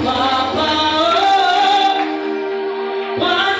Papa, oh,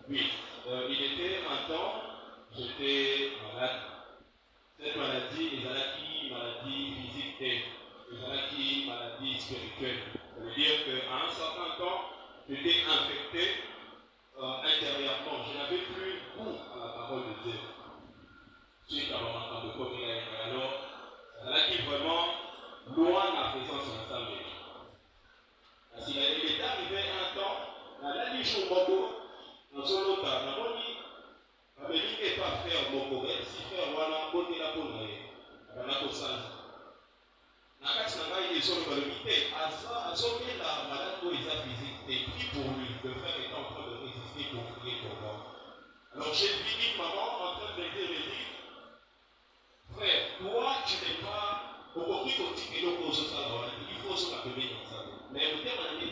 Oui, il était un temps, j'étais malade. Cette maladie, il y a une maladie physique et il y a une maladie spirituelle. Ça veut dire qu'à un certain temps, j'étais infecté intérieurement. Je n'avais plus goût à la parole de Dieu. Suite à mon entendre de combien alors, ça qui vraiment loin de la présence de la famille. Parce qu'il est arrivé un temps, la vie au Moko, dans son autre, la moni, la béni n'est pas faire Moko, même si faire Wana, côté la bonne, dans la Kosan. La casse n'a pas été sur le limité, à sauver la malade pour les physiques, et pris pour lui, le frère est en train de résister pour prier pour moi. Alors j'ai fini maman en train de dire, frère, toi tu n'es pas au côté quotidien de l'opposition, il faut se rappeler dans ça. Mais le terme a été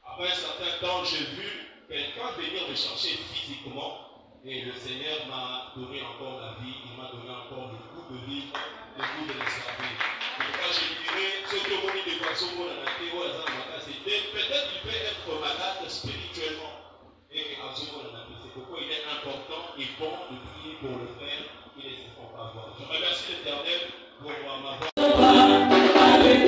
après un certain temps, j'ai vu quelqu'un venir me chercher physiquement et le Seigneur m'a donné encore la vie, il m'a donné encore le goût de vivre, le goût de le servir. Et quand je dirais, ce que vous dites de poisson, c'était peut-être qu'il peut être malade spirituellement. Et c'est pourquoi il est important et bon de prier pour le frère qui ne se font pas voir. Je remercie l'Éternel pour m'avoir. Oh,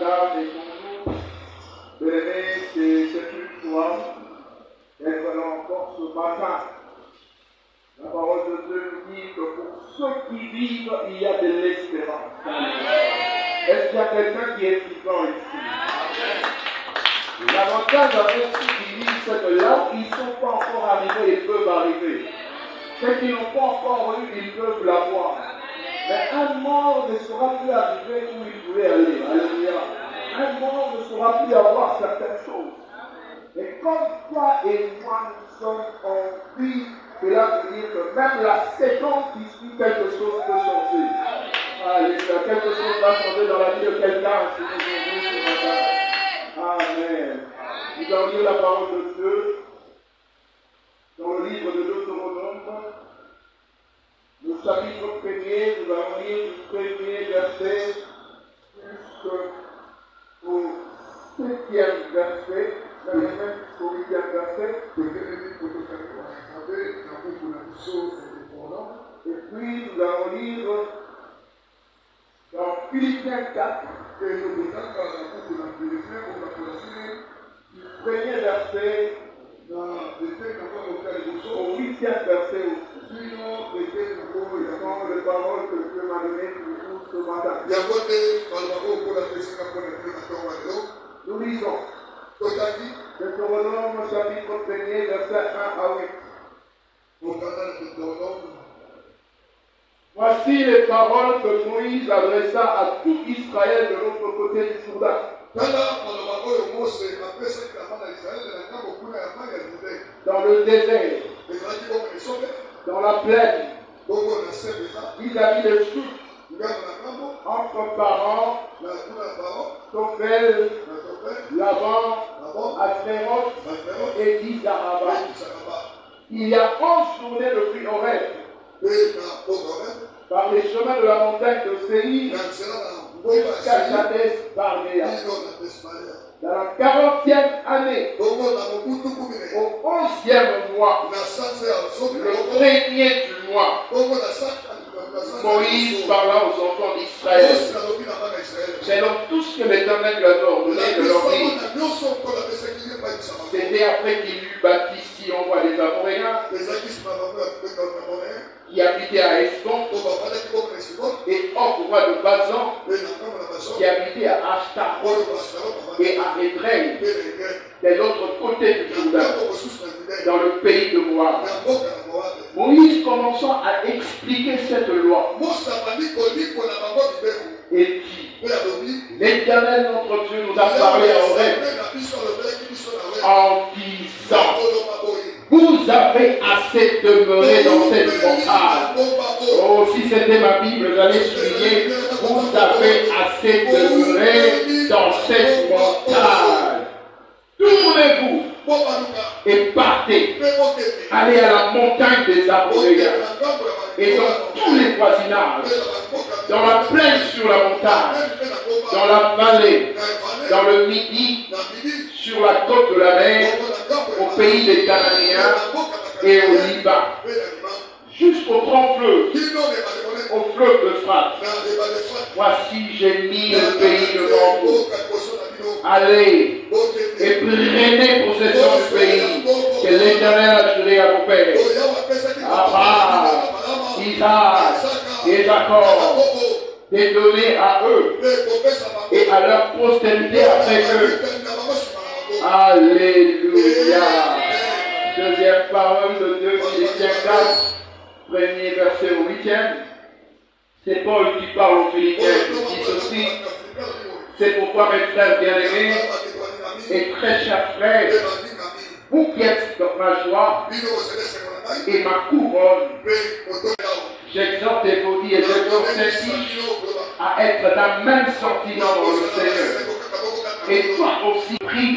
Amen. matin, la parole de Dieu nous dit que pour ceux qui vivent, il y a de l'espérance. Est-ce qu'il y a quelqu'un qui est vivant ici? L'avantage avec ceux qui vivent, c'est que là où ils ne sont pas encore arrivés, ils peuvent arriver. Ceux qui n'ont pas encore eu, ils peuvent l'avoir. Mais un mort ne sera plus arrivé où il voulait aller. Alléluia. Un mort ne saura plus avoir certaines choses. Et comme toi et moi, nous sommes en vie, cela veut dire que même la seconde qui suit, quelque chose peut changer. Alléluia. Quelque chose va changer dans la vie de quelqu'un si nous aujourd'hui ce matin. Amen. Nous allons lire la parole de Dieu dans le livre de Deutéronome. Le chapitre 1er, nous allons lire du 1er verset jusqu'au 7e verset. Vous allez même jusqu'au 8e verset. Et puis nous allons lire dans Philippiens 4, du 1er verset au 8e verset aussi. Dans les paroles que Dieu m'a données pour vous ce matin. Nous lisons Deutéronome chapitre 1er verset 1 à 8. Voici les paroles que Moïse adressa à tout Israël de l'autre côté du Jourdain. Dans le désert, dans la plaine, vis-à-vis des soutes, entre parents, Tophel, Laban, Astéroth et Dizaraba. Il y a 11 journées depuis Horeb, par les chemins de la montagne de Séir jusqu'à Kadesh Barnéa. Dans la 40e année, au 11e mois, le 1er du mois, Moïse parla aux enfants d'Israël. Selon tout ce que l'Éternel lui avait ordonné de leur dire. C'était après qu'il eut bâti Sion, roi des Amoréens, qui habitait à Esbon, et Og, roi de Bazan, qui habitait à Ashtaroth et à Édrei, de l'autre côté du Jourdain, dans le pays de Moab. Moïse commençant à expliquer cette loi et dit, l'Éternel notre Dieu nous a parlé à Horeb en disant, vous avez assez demeuré dans cette montagne. Oh, si c'était ma Bible, j'allais souligner, vous avez assez demeuré dans cette montagne. Tournez-vous et partez. Allez à la montagne des Amoréens et dans tous les voisinages, dans la plaine sur la montagne, dans la vallée, dans le midi, sur la côte de la mer, au pays des Cananéens et au Liban, jusqu'au grand fleuve, au fleuve d'Euphrate. Voici, j'ai mis le pays devant vous. Allez et prenez possession du pays que l'Éternel a juré à vos pères, Abraham, Isaac et Jacob, de donner à eux et à leur postérité après eux. Alléluia. Deuxième parole de Dieu, Philippiens 4, premier verset au 8e. C'est Paul qui parle aux Philippiens, qui dit ceci. C'est pourquoi mes frères bien-aimés et très chers frères, vous qui êtes ma joie et ma couronne, j'exhorte et vous dis et j'exhorte celle-ci à être d'un même sentiment dans le Seigneur. Et toi aussi, prie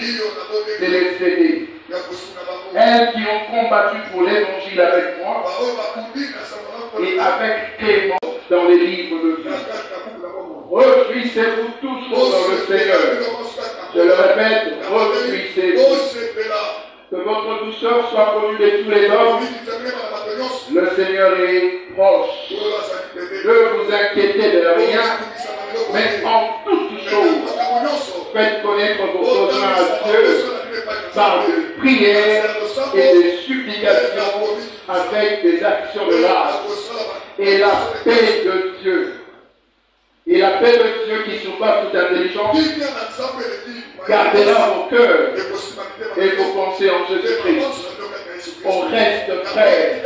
de les aider. Elles qui ont combattu pour l'évangile avec moi et avec Clément dans les livres de vie. Réjouissez-vous toujours dans le Seigneur. Je le répète, réjouissez-vous. Que votre douceur soit connue de tous les hommes. Le Seigneur est proche. Ne vous inquiétez de rien, mais en toutes choses, faites connaître vos besoins à Dieu par de prières et des supplications avec des actions de grâce. Et la paix de Dieu, et la paix de Dieu qui surpasse toute intelligence, gardera vos cœurs et vos pensées en Jésus-Christ. On reste frère,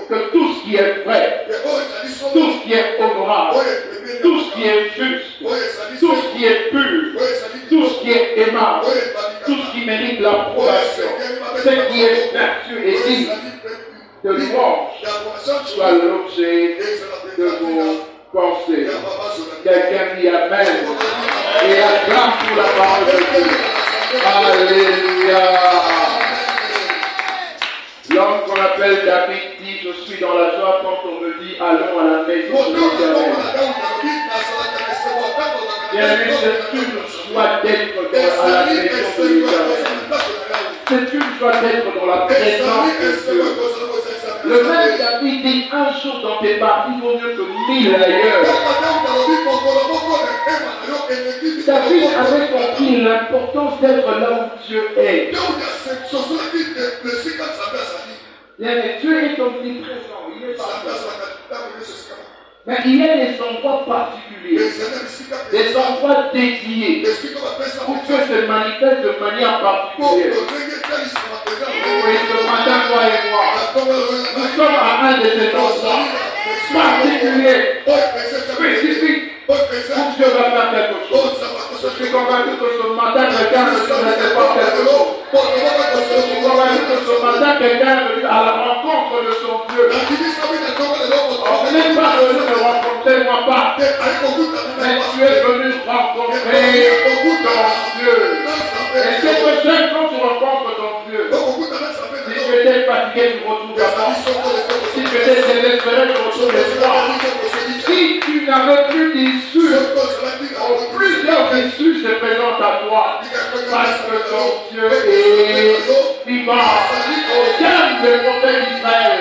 que tout ce qui est vrai, tout ce qui est honorable, tout ce qui est juste, tout ce qui est pur, tout ce qui est aimable, tout ce qui mérite l'approbation, ce qui est vertueux et digne de louange, soit l'objet de vos pensées. Quelqu'un dit Amen. Et acclame pour la parole de Dieu. Alléluia. L'homme qu'on appelle David dit, je suis dans la joie quand on me dit, allons à la maison de l'Éternel. Bien-aimé, c'est une joie d'être à la maison de l'Éternel. C'est une joie d'être dans la présence de Dieu. Le même David dit, un jour dans tes pas, il vaut mieux que 1000 ailleurs. David avait compris l'importance d'être là où Dieu est. Bien, Dieu est omniprésent, il est partout. Mais il y a des endroits particuliers, des endroits dédiés, où Dieu se manifeste de manière particulière. Oui, ce matin, toi et moi, nous sommes à un de ces endroits particuliers, spécifiques, où Dieu va faire quelque chose. Je suis convaincu que ce matin, quelqu'un ne se mettait pas quelque chose. Je suis convaincu que ce matin, quelqu'un est venu à la rencontre de son Dieu. On n'est pas venu me rencontrer, moi pas. Mais tu es venu rencontrer ton Dieu. Et c'est que j'aime quand tu rencontres ton Dieu. Si tu étais fatigué, tu retrouves la force. Si tu étais désespéré, tu retrouves l'espoir. Si tu n'avais plus d'issue, plusieurs issues se présentent à toi. Parce que ton Dieu est vivant. Au terme des prophètes d'Israël,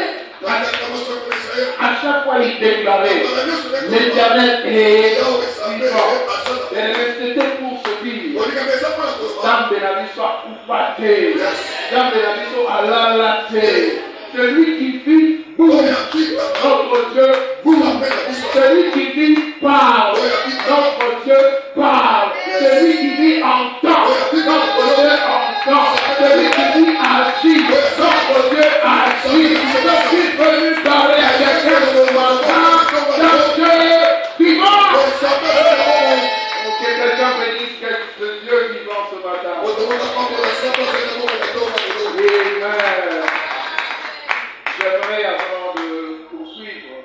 à chaque fois il déclarait, l'Éternel est vivant. Et c'était pour se dire, Dame de la vie soit coupatée, Dame de la vie soit à l'alaté. Celui qui vit, bouge. Notre Dieu bouge. Celui qui vit, parle. Notre Dieu parle. Celui qui vit, entend. Notre Dieu entend. Celui qui vit, agit. Notre Dieu agit. Je suis venu parler à quelqu'un de moi. Notre Dieu vivant. Que quelqu'un me dise que ce Dieu vivant ce matin. Amen. J'aimerais, avant de poursuivre,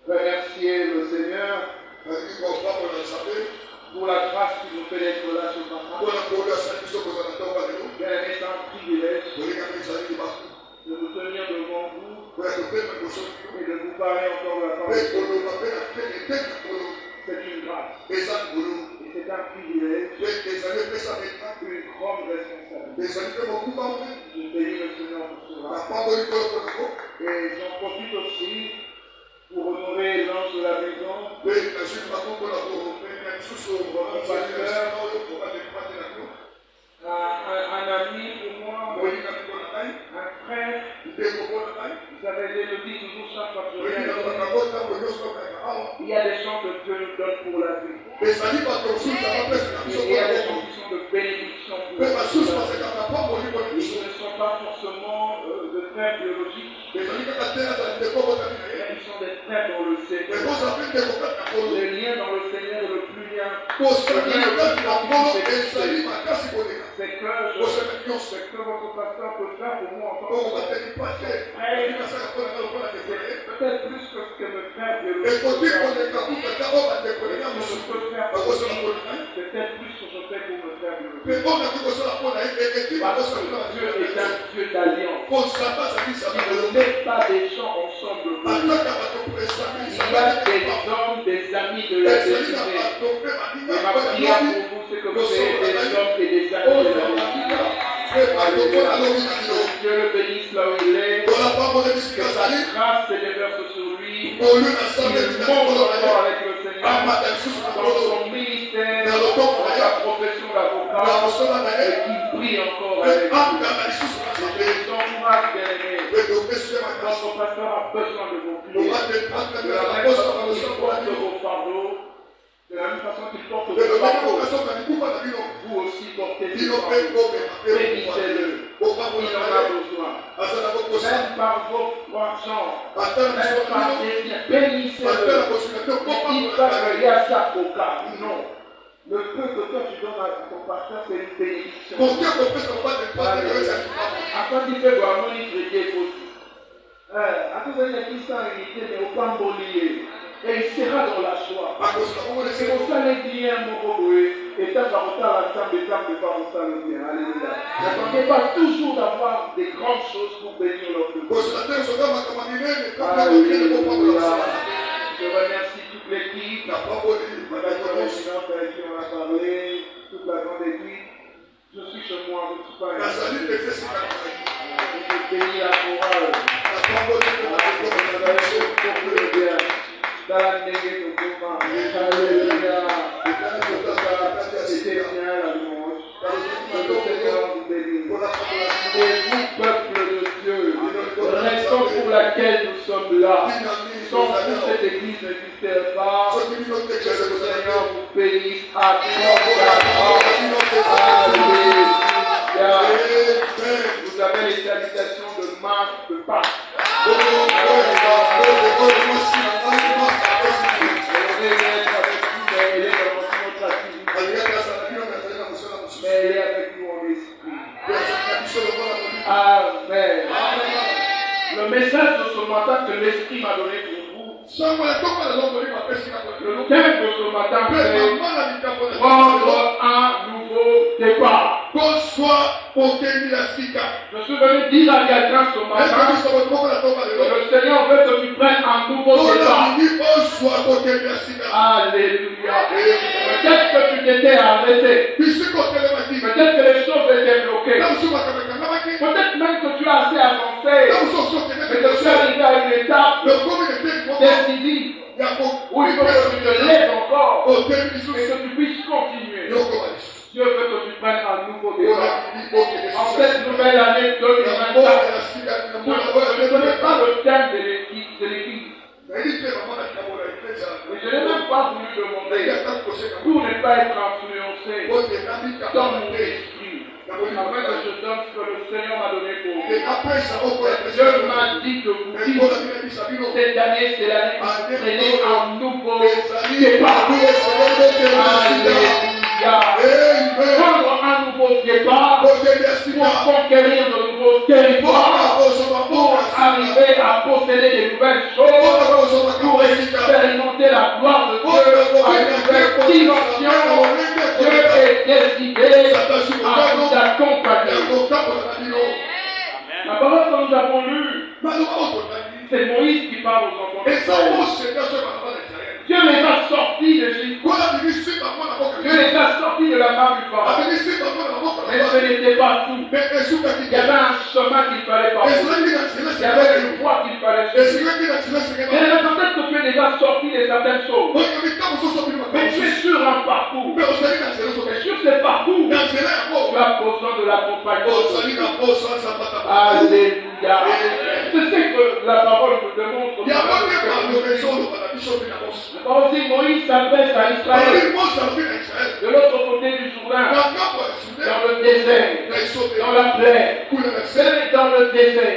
remercier le Seigneur pour la grâce qui nous fait d'être là ce matin. C'est un privilège de nous tenir devant vous et de vous parler encore de la parole de Dieu. C'est une grâce. Et c'est un privilège, une grande responsabilité. Je bénis le Seigneur pour cela. Et j'en profite aussi pour honorer l'ange de la maison, mon pasteur, un ami pour moi, un frère. Vous avez dit toujours chaque fois que je viens. Il y a des gens que Dieu nous donne pour la vie. Et il y a des gens qui sont de bénédiction pour la vie. Ils ne sont pas forcément de frères biologiques. Mais ils sont des frères dans le Seigneur. Le lien dans le Seigneur est le plus lien. C'est que votre pasteur peut faire pour moi en tant que peut-être plus que ce que me fait biologique. Peut-être plus que je fais pour me faire biologique. Parce que Dieu est un Dieu d'alliance. Il ne met pas des gens ensemble. Il y a des hommes, des amis de la destinée. Et ma prière pour vous, c'est que vous ayez des hommes et des amis de la destinée. Dieu le bénisse là où il est. Que sa grâce se déverse sur lui. Il monte encore avec le Seigneur dans son ministère, dans sa profession d'avocat. femme et qui prie encore avec nous. Et son courage bien-aimé. Notre pasteur a besoin de vos prières. De la même façon qu'il porte vos fardeaux, de la même façon qu'il porte vos fardeaux, vous aussi portez des fardeaux. Bénissez-le. Il en a besoin. Même par vos argent, même par des biens, bénissez-le. Ne dites pas qu'il y a ça au cas. Non. Le peu que toi tu donnes à ton pasteur, c'est une bénédiction. Afin qu'il fait vraiment une prière aussi. À tout le monde qui s'est invité, mais au pas lié. Et il sera dans la joie. C'est pour ça que les clients m'ont revoyé. Et tant qu'à retard, la femme de femme de faire ça le bien. Alléluia. N'attendez pas toujours d'avoir des grandes choses pour bénir leur Dieu. Alléluia. Je remercie toute l'équipe. Madame la présidente avec qui on a parlé, toute la grande équipe. Je suis chez moi, je ne suis pas je bénis la chorale. Alléluia. C'était bien la louange. Que le Seigneur vous bénisse. Et vous, peuple de Dieu, raison pour laquelle nous sommes là, sans vous cette église n'existerait pas. Que le Seigneur vous bénisse à Alléluia. Vous avez les salutations de Marc de Pâques. Mais elle est avec nous en esprit. Amen. Le message de ce matin que l'Esprit m'a donné pour vous. Le thème de ce matin, c'est prendre un nouveau départ. Je suis venu dire à quelqu'un ce matin que le Seigneur veut que tu prennes un nouveau départ. Alléluia. Peut-être que tu t'étais arrêté. Peut-être que les choses étaient bloquées. Peut-être même que tu as assez avancé. Mais que tu es arrivé à une étape décisive où il faut que tu te lèves encore et que tu puisses continuer. Dieu veut que tu prennes un nouveau départ. En cette nouvelle année 2024, je ne connais pas le thème de l'église. Mais je n'ai même pas voulu demander pour ne pas être influencé dans mon esprit. Afin que je donne ce que le Seigneur m'a donné pour vous. Dieu m'a dit de vous dire cette année, c'est l'année où vous prenez un nouveau départ. Alléluia. Prendre un nouveau départ pour conquérir de nouveaux territoires, pour arriver à posséder des nouvelles choses, pour expérimenter la gloire de Dieu à une nouvelle dimension. Dieu est décidé à nous accompagner. La parole que nous avons lue, c'est Moïse qui parle aux enfants d'Israël. Dieu les a sortis d'Égypte. Dieu les a sortis de la main du pharaon. Mais ce n'était pas tout. Il y avait un chemin qu'il fallait parcourir. Il y avait une voie qu'il fallait suivre. Mais peut-être que tu es déjà sorti de certaines choses. Mais tu es sur un parcours. Et sur ce parcours, tu as besoin de l'accompagnement. Alléluia. C'est ce que la parole nous démontre. La parole dit Moïse s'adresse à Israël. De l'autre côté du Jourdain, dans le désert, dans la plaine, dans le désert.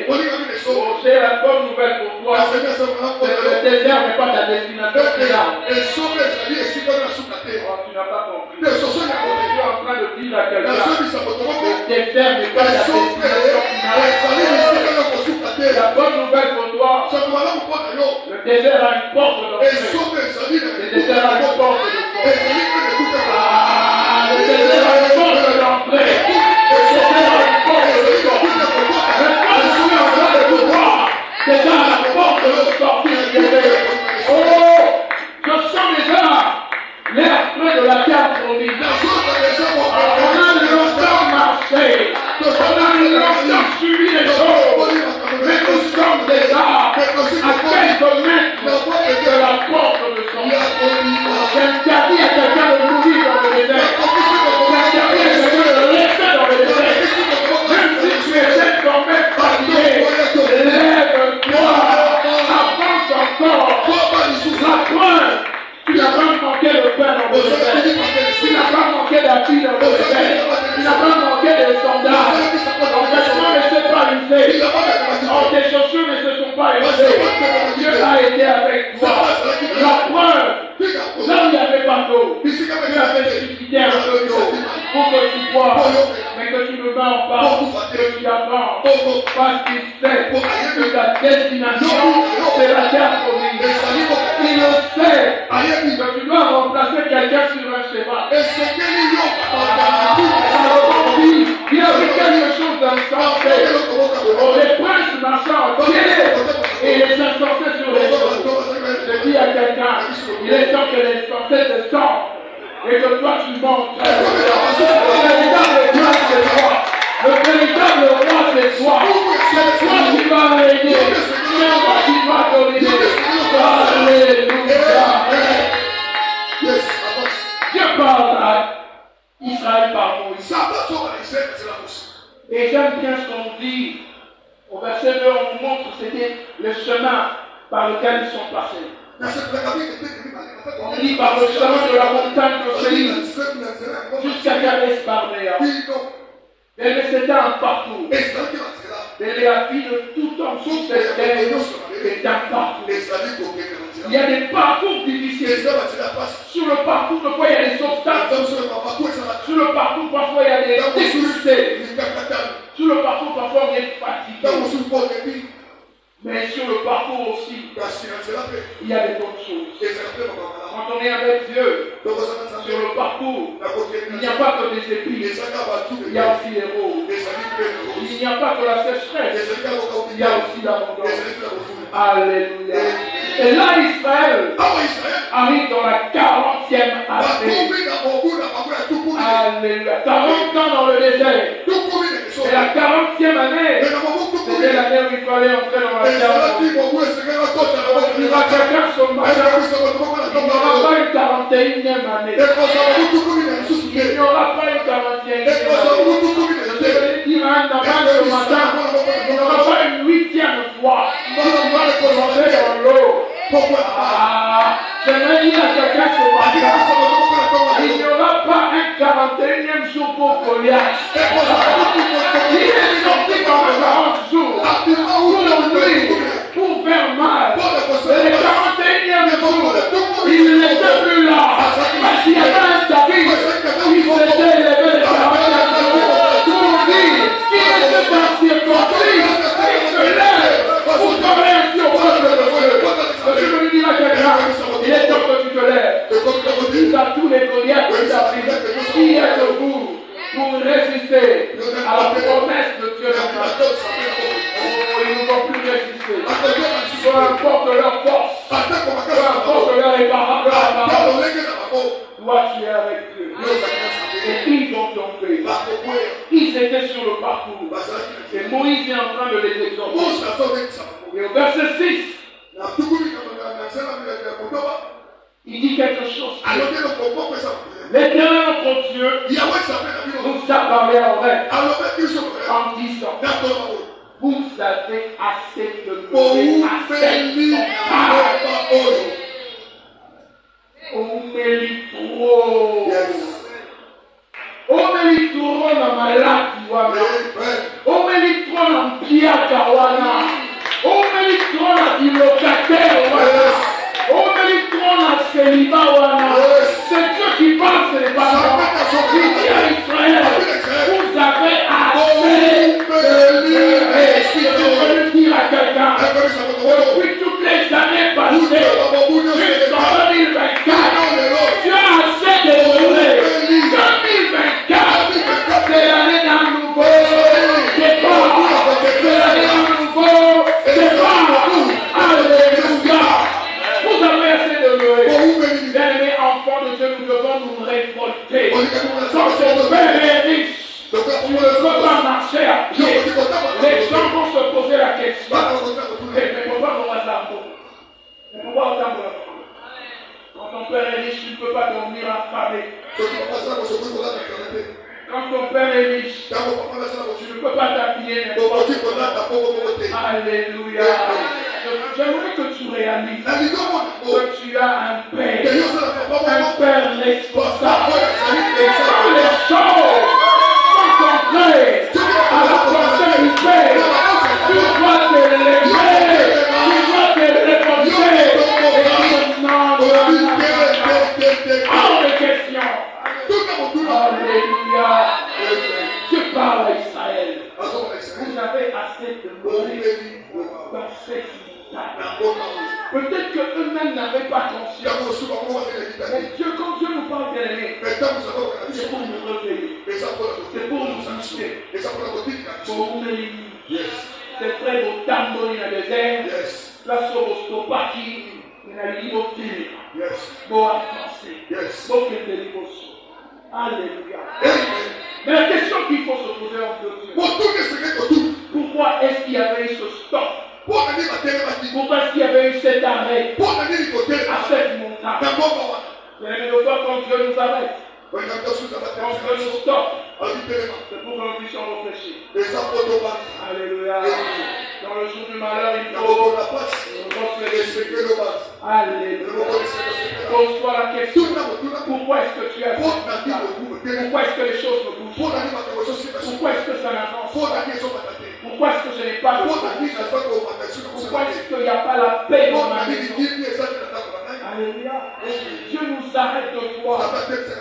J'ai la bonne nouvelle pour toi. C'est que le désert n'est pas ta destination finale. Oh, tu n'as pas compris. Tu es en train de dire à quelqu'un le désert n'est pas ta destination finale. La bonne nouvelle pour toi, le désert a une porte d'entrée. Le désert a une porte de sortie. Le désert a une porte d'entrée. Le désert a une porte de sortie. Maintenant, je suis en train de vous voir. Déjà la porte de sortie. Oh, je sens déjà l'air frais de la terre promise. On a longtemps marché. On a longtemps suivi les choses. Mais nous sommes déjà à quelques mètres Dieu a été avec toi. La preuve, là où il n'y avait pas d'eau, Dieu avait suscité un peu d'eau pour que tu boives, mais que tu ne meurs pas, que tu avances, parce qu'il sait que ta destination, c'est la terre promise. Il le sait que tu dois remplacer quelqu'un sur un cheval. Il a vu quelque chose d'insensé. Les princes marchant en pied et les insensés sur les choses. Je dis à quelqu'un, il est temps que les insensés descendent et que toi tu montes. Le véritable roi c'est toi. Le véritable roi c'est toi. C'est toi qui vas régner. C'est toi qui vas dominer. Alléluia. Dieu parle à Israël par Moïse. Et j'aime bien ce qu'on dit. Au verset 2, on nous montre que c'était le chemin par lequel ils sont passés. On dit par le chemin de la montagne de Séir jusqu'à Kadès Barnéa. Mais c'était un parcours. Mais les filles de tout temps sur cette terre est un parcours. Il y a des parcours difficiles. Sur le parcours, parfois il y a des obstacles. Sur le parcours, parfois il y a des difficultés. Sur le parcours, parfois on est fatigué. Mais sur le parcours aussi, il y a des bonnes choses. Quand on est avec Dieu, sur le parcours, il n'y a pas que des épis, il y a aussi des roses. Il n'y a pas que la sécheresse, il y a aussi l'abondance. Alléluia. Et là, Israël arrive dans la 40e année. Alléluia. 40 ans dans le désert. Et la 40e année, c'était l'année où il fallait entrer dans la terre. Il va quelqu'un ce matin. Il n'y aura pas une 41e année. Il n'y aura pas une 41e année. Je vais dire à un matin ce matin, il n'y aura pas une 8e fois. Il va le commencer dans l'eau. J'aimerais dire à quelqu'un ce matin, il n'y aura pas un 41e jour pour Goliath. Il est sorti dans le 40 jours pour lui, pour faire mal. Et le 41e jour, il n'était plus là. Parce qu'il y avait un David qui s'était élevé le 41e jour pour dire qu'il était dans circoncis. Il se lève pour travailler ainsi au peuple de Dieu. Je veux dire à quelqu'un, il est temps que tu te lèves. Dis à tous les Goliaths de David qui est debout pour résister à la promesse de Dieu dans ta vie. Oh, ils ne vont plus résister. Peu importe leur force, peu importe leur apparence, toi tu es avec Dieu. Et ils vont tomber. Ils étaient sur le parcours. Et Moïse est en train de les exhorter. Et au verset 6, il dit quelque chose. L'Éternel notre Dieu nous a parlé en rêve en disant, vous avez assez de nourrir à cette montagne. On mérite trop. On mérite trop dans ma lac. On mérite trop dans Piakawana. On mérite trop dans du locataire. On mérite trop dans Célibat. C'est Dieu qui parle, ce n'est pas moi. Il dit à Israël, vous avez assez de lui. Si tu veux dire à quelqu'un, depuis toutes les années passées, jusqu'en 2024, tu as assez de rouler. 2024, c'est l'année d'un nouveau départ. C'est l'année d'un nouveau départ. Alléluia. Vous avez assez de louer. Bien-aimés enfants de Dieu, nous devons nous révolter. Quand ton père est riche, tu ne peux pas marcher à pied. Les gens vont se poser la question. Mais pourquoi on va s'arrêter? Mais pourquoi autant de la femme? Quand ton père est riche, tu ne peux pas dormir affamé. Quand ton père est riche, tu ne peux pas t'habiller n'importe quoi. Alléluia. J'aimerais que tu réalises que tu as un père responsable. Et quand les choses sont contraires à la pensée du père, tu dois te lever, tu dois te assez demeuré dans cette montagne. Peut-être qu'eux-mêmes n'avaient pas conscience. Mais Dieu, quand Dieu nous parle bien-aimés, c'est pour nous réveiller. C'est pour nous booster. Pour nous bénir. C'est frère au tambour dans le désert. La sauve au stopaki. Il a eu l'obtenir. Bon avancer. Bon que l'émotion. Alléluia. Mais la question qu'il faut se poser en Dieu, pourquoi est-ce qu'il y avait eu ce stop? Pourquoi est-ce qu'il y avait eu cet arrêt à cette montagne? Mais le fois quand Dieu nous arrête, quand Dieu nous stoppe, c'est pour que nous puissions réfléchir. Alléluia. Dans le jour du malheur, il faut respecter le bas. Alléluia. Pose-toi la question. Pourquoi est-ce que tu as fait? Pourquoi est-ce que les choses me bougent? Pourquoi est-ce que ça n'avance pas? Pourquoi est-ce que je n'ai pas de vie? Pourquoi est-ce qu'il n'y a pas la paix dans ma maison? Alléluia. Dieu nous arrête de voir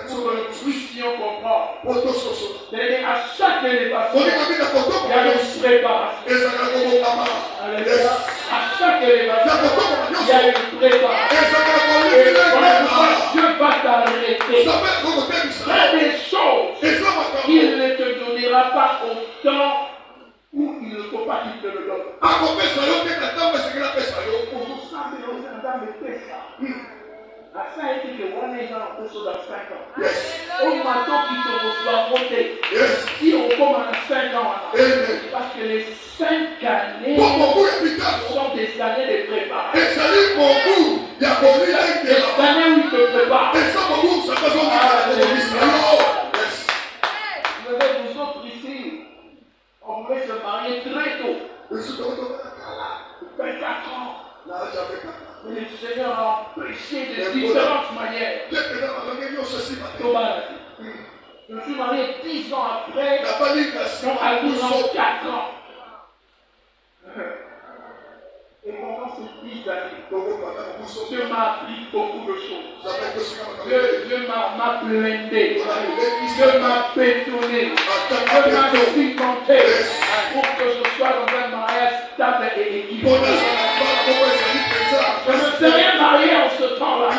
pour que nous puissions comprendre. Et à chaque élévation, il y a une préparation. Alléluia. À chaque élévation, il y a une préparation. Et voilà, Dieu va t'arrêter. Il y a des choses qu'il ne te donnera pas au temps où il ne faut pas qu'il te le donne. À 5 ans, il y a un peu dans 5 ans. Au matin qui te reçoit voter. Si on commence à 5 ans, parce que les 5 années sont des années de préparation. Des années où il te prépare. Vous autres ici, on voulait se marier très tôt. 24 ans. Mais le Seigneur a empêché de différentes manières. Je suis marié 10 ans après, donc à 12 ans, 4 ans. Et pendant ces 10 années, Dieu m'a appris beaucoup de choses. Dieu m'a blindé. Dieu m'a bétonné. Dieu m'a cimenté pour que je sois dans un mariage stable et équilibré. Je ne sais rien marié en ce temps-là.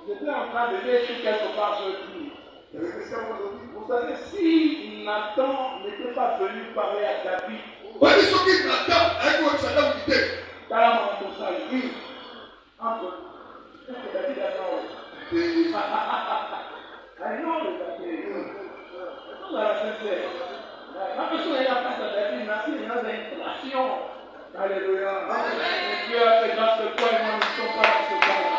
J'étais en train de lire sur quelque part, je dis. Vous savez, si Nathan n'était pas venu parler à David, David la personne est là face à David, merci, il y a une inflation. Alléluia. Dieu a fait grâce de toi et moi, nous ne sommes pas dans ce temps-là.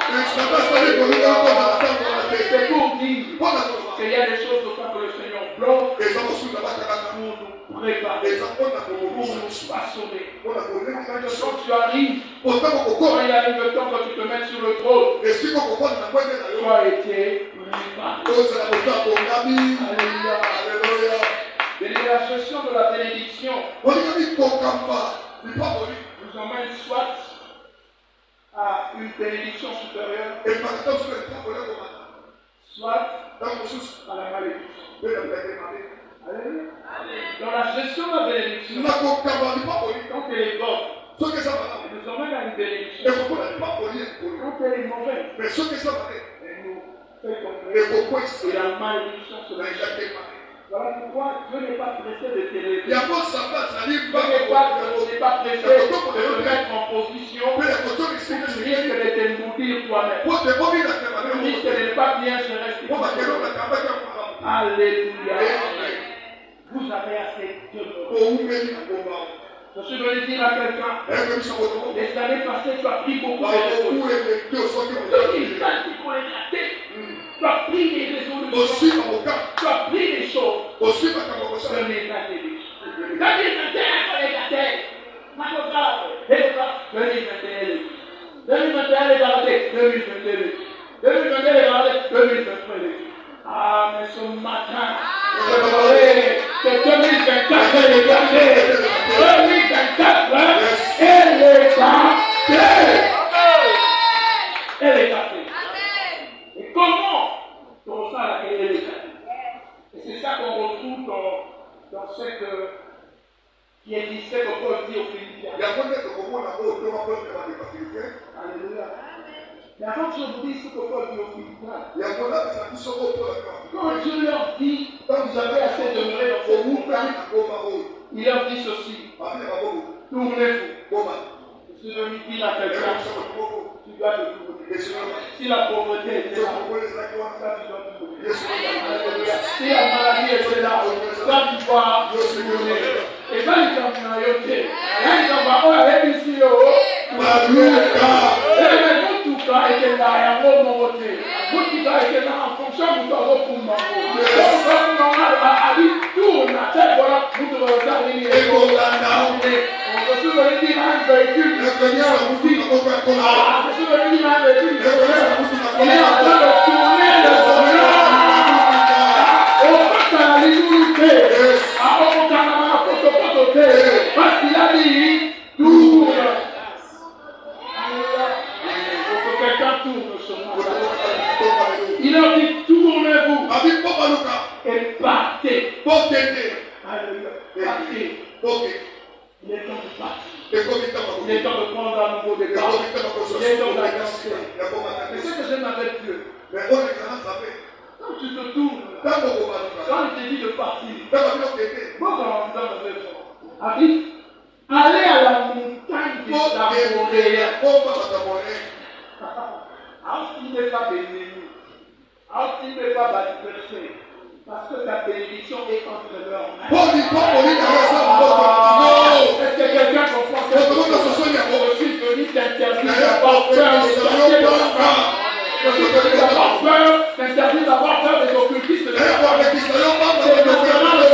C'est pour dire qu'il y a des choses de quoi que le Seigneur bloque pour nous préparer, pour nous façonner. Quand tu arrives, quand il arrive le temps que tu te mets sur le trône, tu as été préparé. Alléluia. Et la gestion de la bénédiction nous emmène soit à une bénédiction supérieure, soit à la malédiction. Alléluia. Dans la gestion de la bénédiction, quand elle est bonne, elle nous emmène à une bénédiction. Quand elle est mauvaise, elle nous fait comprendre que la malédiction se manifeste. Voilà pourquoi Dieu n'est pas pressé de t'élever. Dieu n'est pas pressé de te mettre en position pour que tu risques de t'emboutir toi-même. Tu risques de ne pas bien se restituer. Alléluia. Vous avez assez de je suis venu dire à quelqu'un, les années passées, tu as pris beaucoup de choses. Il faut les rater. Tu as pris des résolutions. Tu as pris des choses. Je n'ai pas dit. Ah, mais ce matin, j'aimerais que 2024 est gardé. 2024, elle est gardée. Elle est gardée. Et comment on ressent laquelle elle est gardée? qui existait que Paul dit aux Philippiens. Alléluia. Mais avant que je vous dise ce que Paul dit aux Philippiens, quand Dieu leur dit, vous avez assez demeuré dans ce groupe, il leur dit ceci. Tournez-vous. Je suis venu dire à quelqu'un, tu dois te tourner. Si la pauvreté était là, ça tu dois te tourner. Si la maladie était là, ça tu dois te tourner. Et quand il t'en a yoté, là il t'en va, oh, avec ici, oh, tout cas était là, et en haut, mon côté. Vous tout cas était là, en fonction de votre pour mon côté. Donc, a dit, tourne, voilà, vous devez regarder les on se souvient d'un véhicule, le Seigneur vous dit, on se souvient d'un véhicule, le Seigneur vous dit, il est en train de tourner le Seigneur. On passe à la limité, à Okanama, parce qu'il a dit, tourne. Il faut que quelqu'un tourne sur moi. Il a dit, tournez-vous et partez. Alléluia. Partez. Il est temps de partir. Il est temps de prendre un nouveau départ. Il est temps d'avancer. Mais ce que j'aime avec Dieu, quand tu te tournes, quand il te dit de partir, allez à la montagne de Samoréa. Il n'est pas béni. Il n'est pas dispersé. Parce que ta bénédiction est entre leurs mains. Est-ce que quelqu'un comprend que je suis venu t'interdire d'avoir peur des sorciers de la femme? Je suis venu d'avoir peur, t'interdire d'avoir peur des occultistes de la femme. C'est maintenant le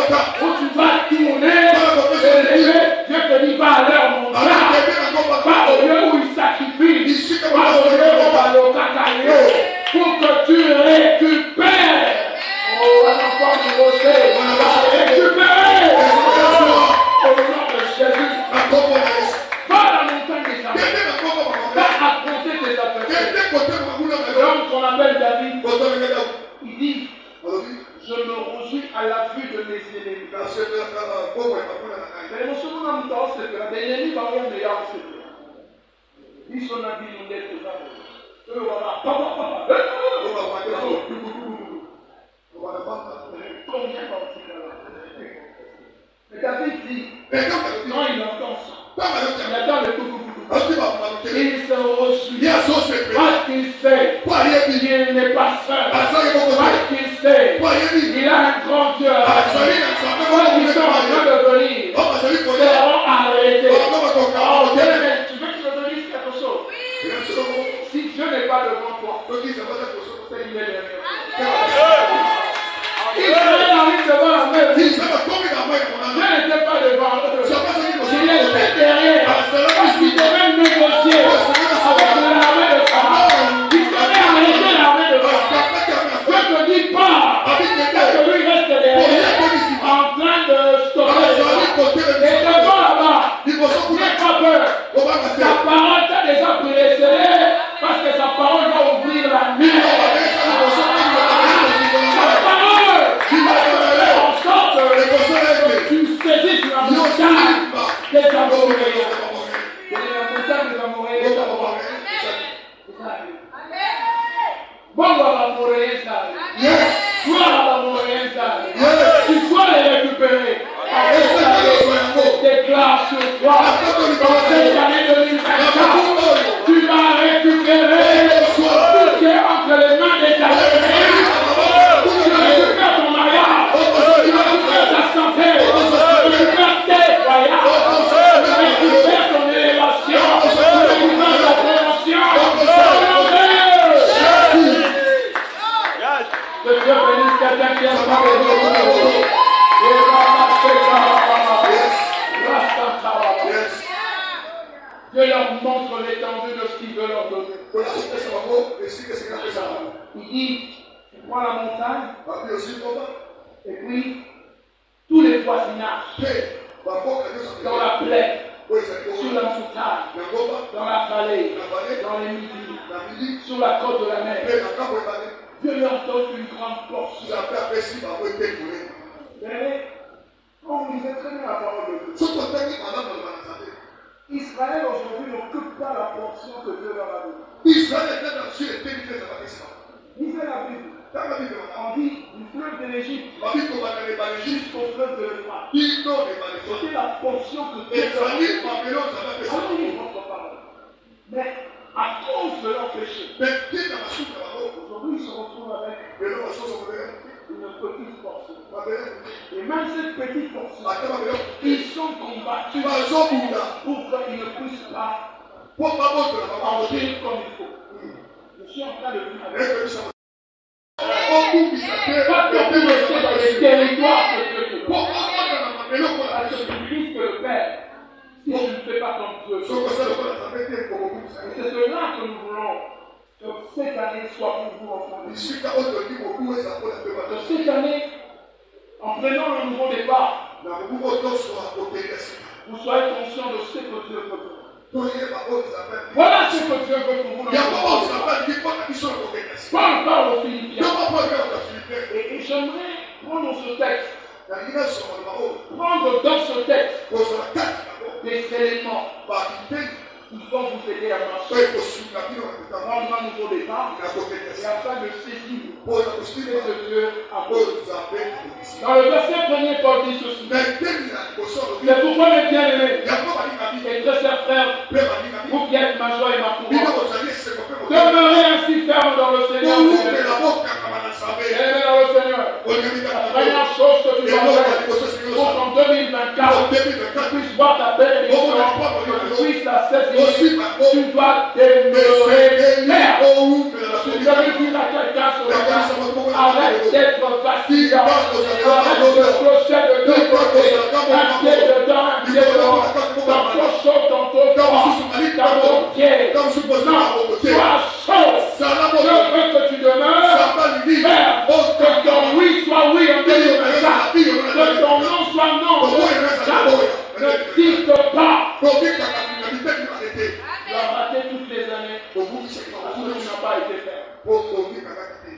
temps où tu vas tourner et lever. Dieu te dit, va à leur montagne. Va au lieu où ils sacrifient. Va au lieu où on va le cacaillot. Pour que tu récupères. Oh, un enfant du rocher, on va récupérer. Au nom de Jésus. Va à la montagne des affaires. Va affronter tes affaires. L'homme qu'on appelle David, il dit, je me réjouis à la vue de mes ennemis. Mais mon second homme dans ce que les ennemis vont rien meilleur en ce que. Ils sont habiles, on est tous là. Voilà. Combien mais David dit, quand il entend ça, il attend le coucou. Il se réjouit parce qu'il sait qu'il n'est pas seul. Parce qu'il sait qu'il a un grand Dieu. Quand ils sont en train de venir, seront arrêtés. Oh, tu veux que je te dise quelque chose? Si Dieu n'est pas devant toi, c'est qu'il est derrière. Il serait arrivé devant la mer. Dieu n'était pas devant eux. Il était derrière. Parce qu'il devait négocier avec l'armée de Pharaon. Il devait arrêter l'armée de Pharaon. Dieu te dit pas. Que lui reste derrière. En train de stopper. Et devant là-bas. N'aie pas peur. Sa parole t'a déjà précédé. Parce que sa parole va ouvrir la mer. Tu saisis la montagne des Amoréens. La montagne des Amoréens. Bon, la Amoréens, ça. Toi, la Amoréens, ça. Tu dois les récupérer. Déclare sur toi. Dans cette année 2024, tu vas récupérer tout ce qui est entre les mains des Amoréens. Tu récupères ton mariage. Tu récupères ta santé. Tu récupères tes voyages. Tu récupères ton élévation. Tu récupères ta promotion. Que Dieu bénisse quelqu'un qui aime pas les Dieu leur montre l'étendue de ce qu'il veut leur donner. Il dit, tu prends la montagne, et puis tous les voisinages, dans la plaine, sur la montagne, dans la vallée, dans les midis, sur la côte de la mer, Dieu leur donne une grande portion. On lisait très bien la parole de Dieu. Ce qu'on t'a dit pendant le santé. Israël aujourd'hui n'occupe pas la portion que Dieu leur a donnée. Israël est dans le ciel et terminé sa bâtisse. Lisez la Bible. Dans la Bible, On dit du fleuve de l'Égypte la Bible va aller par l'Égypte. jusqu'au fleuve de l'Euphrates. Il donne les bâtisses. C'était la portion que Et Dieu leur a ça dit, donnée. Babylone, ça va faire ça. Alors, il votre parole. Mais à cause de leur péché, Mais qui dans la soupe là-bas? aujourd'hui ils se retrouvent avec Mais non, la chose, on va dire. une petite portion. Babylone. Et même cette petite portion, Attends, Babylone. ils sont combattus Pas au Bouddha. pour qu'ils ne puissent pas Pour pas monter là-bas. agir comme il faut. Je suis en train de dire avec Et que ça va. Au bout, il s'appelle. pas que vous restez dans les territoires que Dieu te Pour donne. pas monter là-bas. Babylone, pour la Parce que tu risques de perdre si tu ne fais pas comme Dieu. ce que ça veut dire, ça fait dire pour vous. Et c'est cela que nous voulons que cette année soit pour vous enfants. Il suffit qu'à autre dit, beaucoup, et ça peut la Que faire. cette année, en prenant le nouveau départ, Dans le mouvement d'autres soit au pays. vous soyez conscients de ce que Dieu veut pour vous. Tourner par autre, ça fait. Voilà ce que Dieu veut pour vous. Il y a pas autre, ça fait. Il faut qu'ils soient au pays. Paul parle aux Il Philippiens. n'y a pas de problème dans la Philippine. Et j'aimerais prendre ce texte, La Guinée, sur le Maroc. prendre dans ce texte Pour se la casse, d'abord. des éléments Par l'idée, qui vont vous aider à marcher, il faut suivre la vie, on est dans prendre un nouveau départ, la côté de et ça. afin de saisir Pour la ce possibilité que Dieu a pour fait. nous appeler ici. Dans le verset 1er, Paul dit ceci. Mais dès qu'il a une potion de vie, C'est pourquoi, mes bien-aimés, il y a pas de vie. et très chers frères, Il y a pas de vie. vous qui êtes ma joie et ma Il y a courroie, pas de vie. C'est qu'on peut demeurez ainsi fermes dans le Seigneur. pour mes nous, mais bien-aimés. la boque, quand on a savé, Bien-aimés dans le Seigneur. on a mis La dans la première chose que tu Et dois l'autre, faire il faut se suivre pour ça. qu'en 2024, En tu 2024, puisses voir ta bénédiction, que tu puisses la saisir, aussi, ma boque, tu dois mais demeurer c'est ferme. au où, mais la Si folie. vous avez dit à quelqu'un ce matin, arrête d'être vacillant, arrête de clocher de deux côtés, un pied dedans, un pied dehors, tantôt chaud, tantôt froid, tantôt pied. Comme je pose Non, la boque, sois chaud. ça n'a Je pas veux que tu demeures ça va lui dire, ferme, que ton oui soit oui en 2024, que ton non soit non en 2024. Ne quitte pas. Tu as raté toutes les années, tout n'a pas été fait.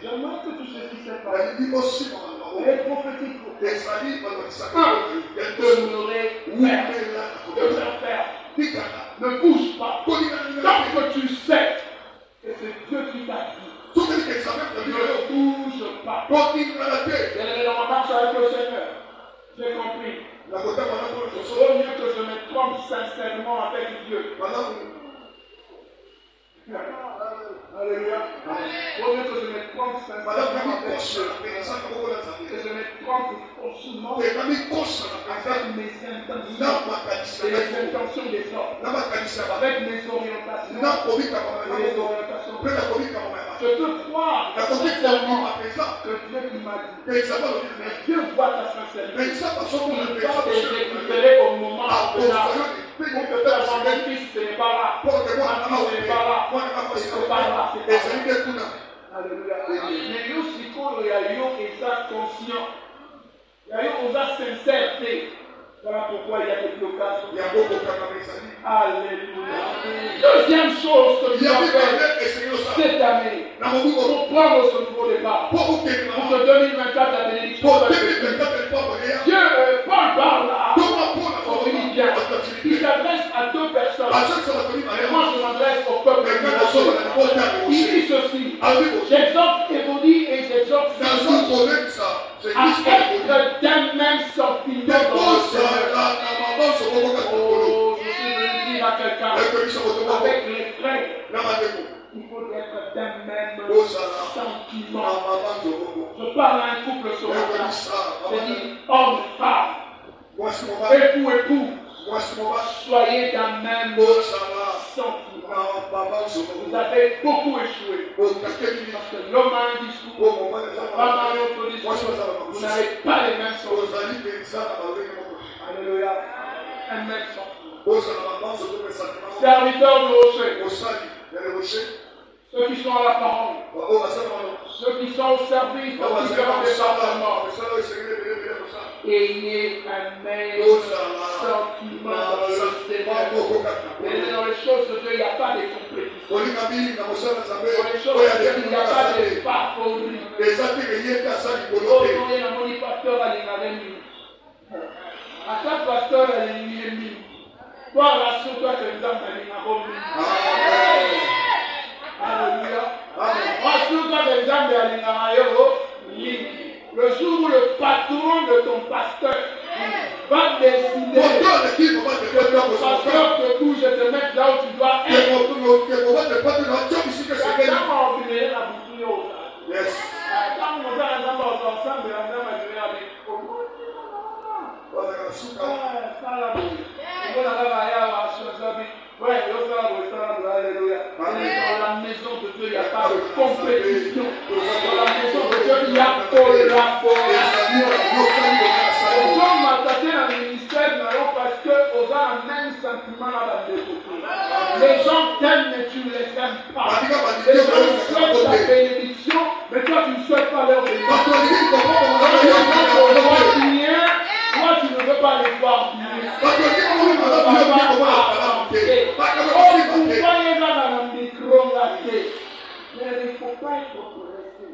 J'aimerais que tu saisisses cette parole. Elle est prophétique pour toi. Demeurer ferme. Faire. Ne bouge pas. Tant que tu sais que c'est Dieu qui t'a dit, ne bouge pas. Elle est dans ma marche avec le Seigneur. J'ai compris. Vaut mieux que je me trompe sincèrement avec Dieu. Alléluia. Vaut mieux que je me trompe sincèrement avec Dieu. Que je me trompe faussement avec mes intentions et les intentions des hommes. Avec mes orientations et les orientations des hommes. Je peux croire sincèrement que Dieu qui m'a dit. Mais Dieu voit ta sincérité. Il va les récupérer au moment opportun. Pour te faire vendre un fils, ce n'est pas là. Un fils, ce n'est pas là. C'est pas là. C'est pas là. Alléluia. Mais nous, si il y a eu exact conscient, il y a eu exact sincérité. Voilà pourquoi il y a des blocages. Alléluia. Deuxième chose que tu dois faire cette année, pour prendre ce nouveau départ, pour que 2024 la bénédiction soit Dieu, Paul parle aux Philippiens. Il s'adresse à deux personnes. Et moi, je m'adresse au peuple. Il dit ceci. J'exhorte Évodie et j'exhorte à être d'un même sentiment dans le Seigneur. Oh, je suis venu dire à quelqu'un, avec les frères, il faut être d'un même sentiment. Je parle à un couple ce matin. Je dis, homme, femme, époux, épouse, soyez d'un même sentiment. Vous avez beaucoup échoué. Parce que l'homme a un discours, la femme a un autre discours. Vous n'avez pas les mêmes sentiments. Alléluia. Un même sentiment. Serviteurs du rocher. Ceux qui sont à la parole. Ceux qui sont au service de différents départements. Ayez un même sentiment dans le Seigneur. Mais dans les choses de Dieu, il n'y a pas de compétition. Dans les choses de Dieu, il n'y a pas de favoris. Oh, non, il y a mon pasteur à l'Inaveni. pasteur est l'ennemi. Toi, rassure-toi que nous avons fait Alléluia. Rassure-toi que nous avons fait le jour où le patron de ton pasteur va décider que ton pasteur te touche et te mette là où tu dois être. Yes. Dans la maison de Dieu, il n'y a pas de compétition. Dans la maison de Dieu, il y a collaboration. Les gens m'attaquent dans le ministère, parce qu'ils ont un même sentiment dans la maison. Les gens t'aiment, mais tu ne les aimes pas. Les gens souhaitent ta bénédiction, mais toi, tu ne souhaites pas leur bénédiction. Les gens te voient bien, toi, tu ne veux pas les voir bien. Mais il ne faut pas être progressé.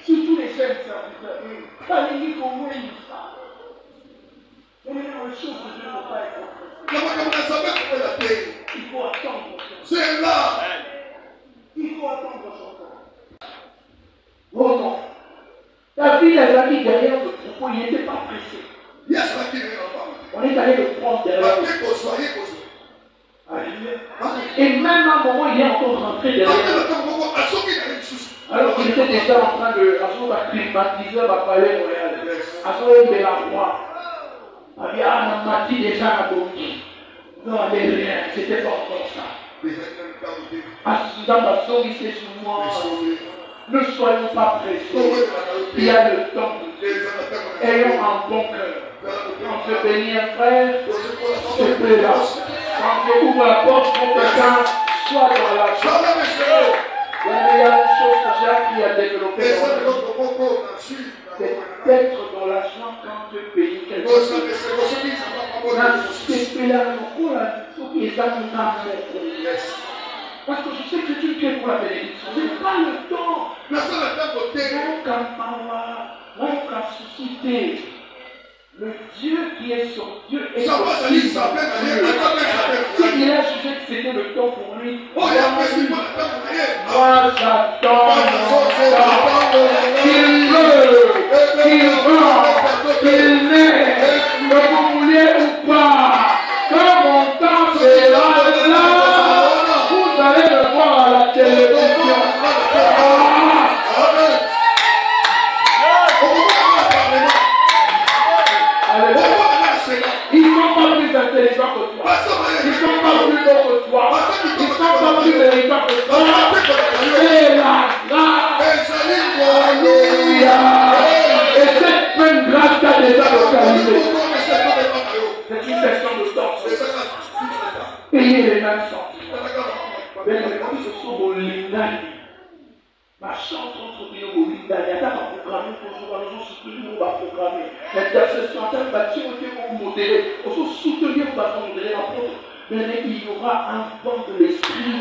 Surtout les chefs serviteurs. Pas les livres au moins ils savent. Mais les choses que Dieu ne faut pas être progressé. Il faut attendre. C'est là. Il faut attendre son temps. Oh non. David a dit derrière le troupeau, il n'était pas pressé. On est allé le prendre derrière. Et même à un moment, il est encore rentré derrière. Alors qu'il était déjà en train de climatiser ma palais royal. À son de la roi. Il a dit, ah, Mati déjà a dormi. Non, mais rien, c'était pas encore ça. À ce moment, il s'est sur moi. Ne soyons pas pressés. Il y a le temps. Ayons un bon cœur. Quand je bénis un frère, c'est là. Quand je ouvre la porte pour quelqu'un, soit dans la joie. Il y a une chose que j'ai appris à développer. C'est d'être dans la joie quand je bénis quelqu'un. Parce que je sais que c'est une clé pour la bénédiction. Je n'ai pas le temps. Le Dieu qui est son Dieu est son Dieu. S'il a jugé que c'était le temps pour lui, moi j'attends qu'il veut, qu'il naît, que vous vouliez ou pas. Quand mon temps sera là, vous allez le voir à la télévision. Ils ne sont pas plus intelligents que toi. Ils ne sont pas plus hauts que toi. Ils ne sont pas plus méritants que toi. C'est la grâce. Alléluia. Et cette même grâce t'a déjà localisé. C'est une question de temps. Ayez les mêmes sentiments. Mais les gens se sont au lindani. Ma chante entre nous au lindani. Attends, on va programmer pour jouer. Nous allons soutenir, on va programmer. L'intercession, on va modérer. On va soutenir, on va modérer la porte. Mais il y aura un vent de l'esprit, un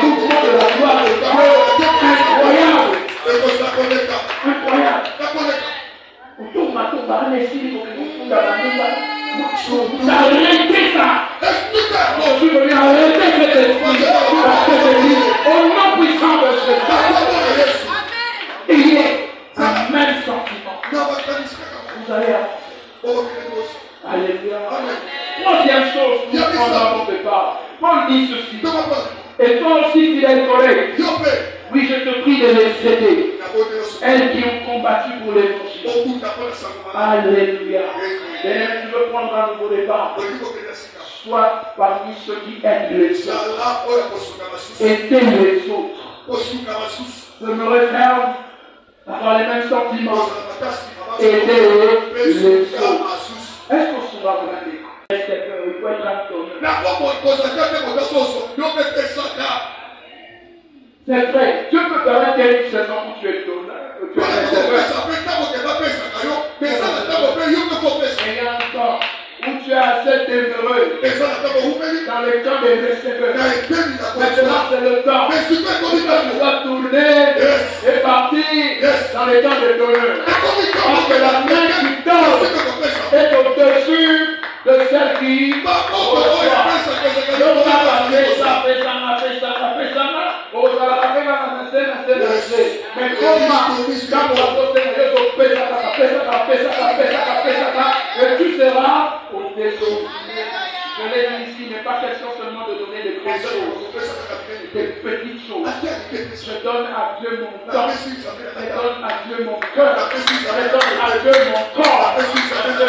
mouvement de la gloire de Dieu. Incroyable. Incroyable. On tourne à tout, on va laisser les gens qui dans la maison. Vous arrêtez ça. Je suis venu arrêter cet esprit. Au nom puissant de Jésus. Ayez un même sentiment. Vous allez avancer. Alléluia. Troisième chose, nous prenons à mon départ. Paul dit ceci. Et toi aussi, fidèle collègue, oui, je te prie de les aider. Elles qui ont combattu pour l'évangile. Alléluia. Et tu veux prendre un nouveau départ. Sois parmi ceux qui aident les autres. Aidez les autres. Je me réfère avoir les mêmes sentiments. Aider les autres. Est-ce qu'on se va regarder? Il faut être acteur. C'est vrai, Dieu peut permettre qu'il y ait une saison où tu es donneur. Et il y a un temps où tu es assez demeureux dans le camp des receveurs. Maintenant c'est le temps où tu dois tourner et partir dans dans les temps de donneur. Parce que la main qui donne est au-dessus de celle qui reçoit. Mais comment et tu seras au-dessus. Je l'ai dit ici, il n'est pas question seulement de donner des grandes choses, des petites choses. Je donne à Dieu mon temps, je donne à Dieu mon cœur, je donne à Dieu mon corps, je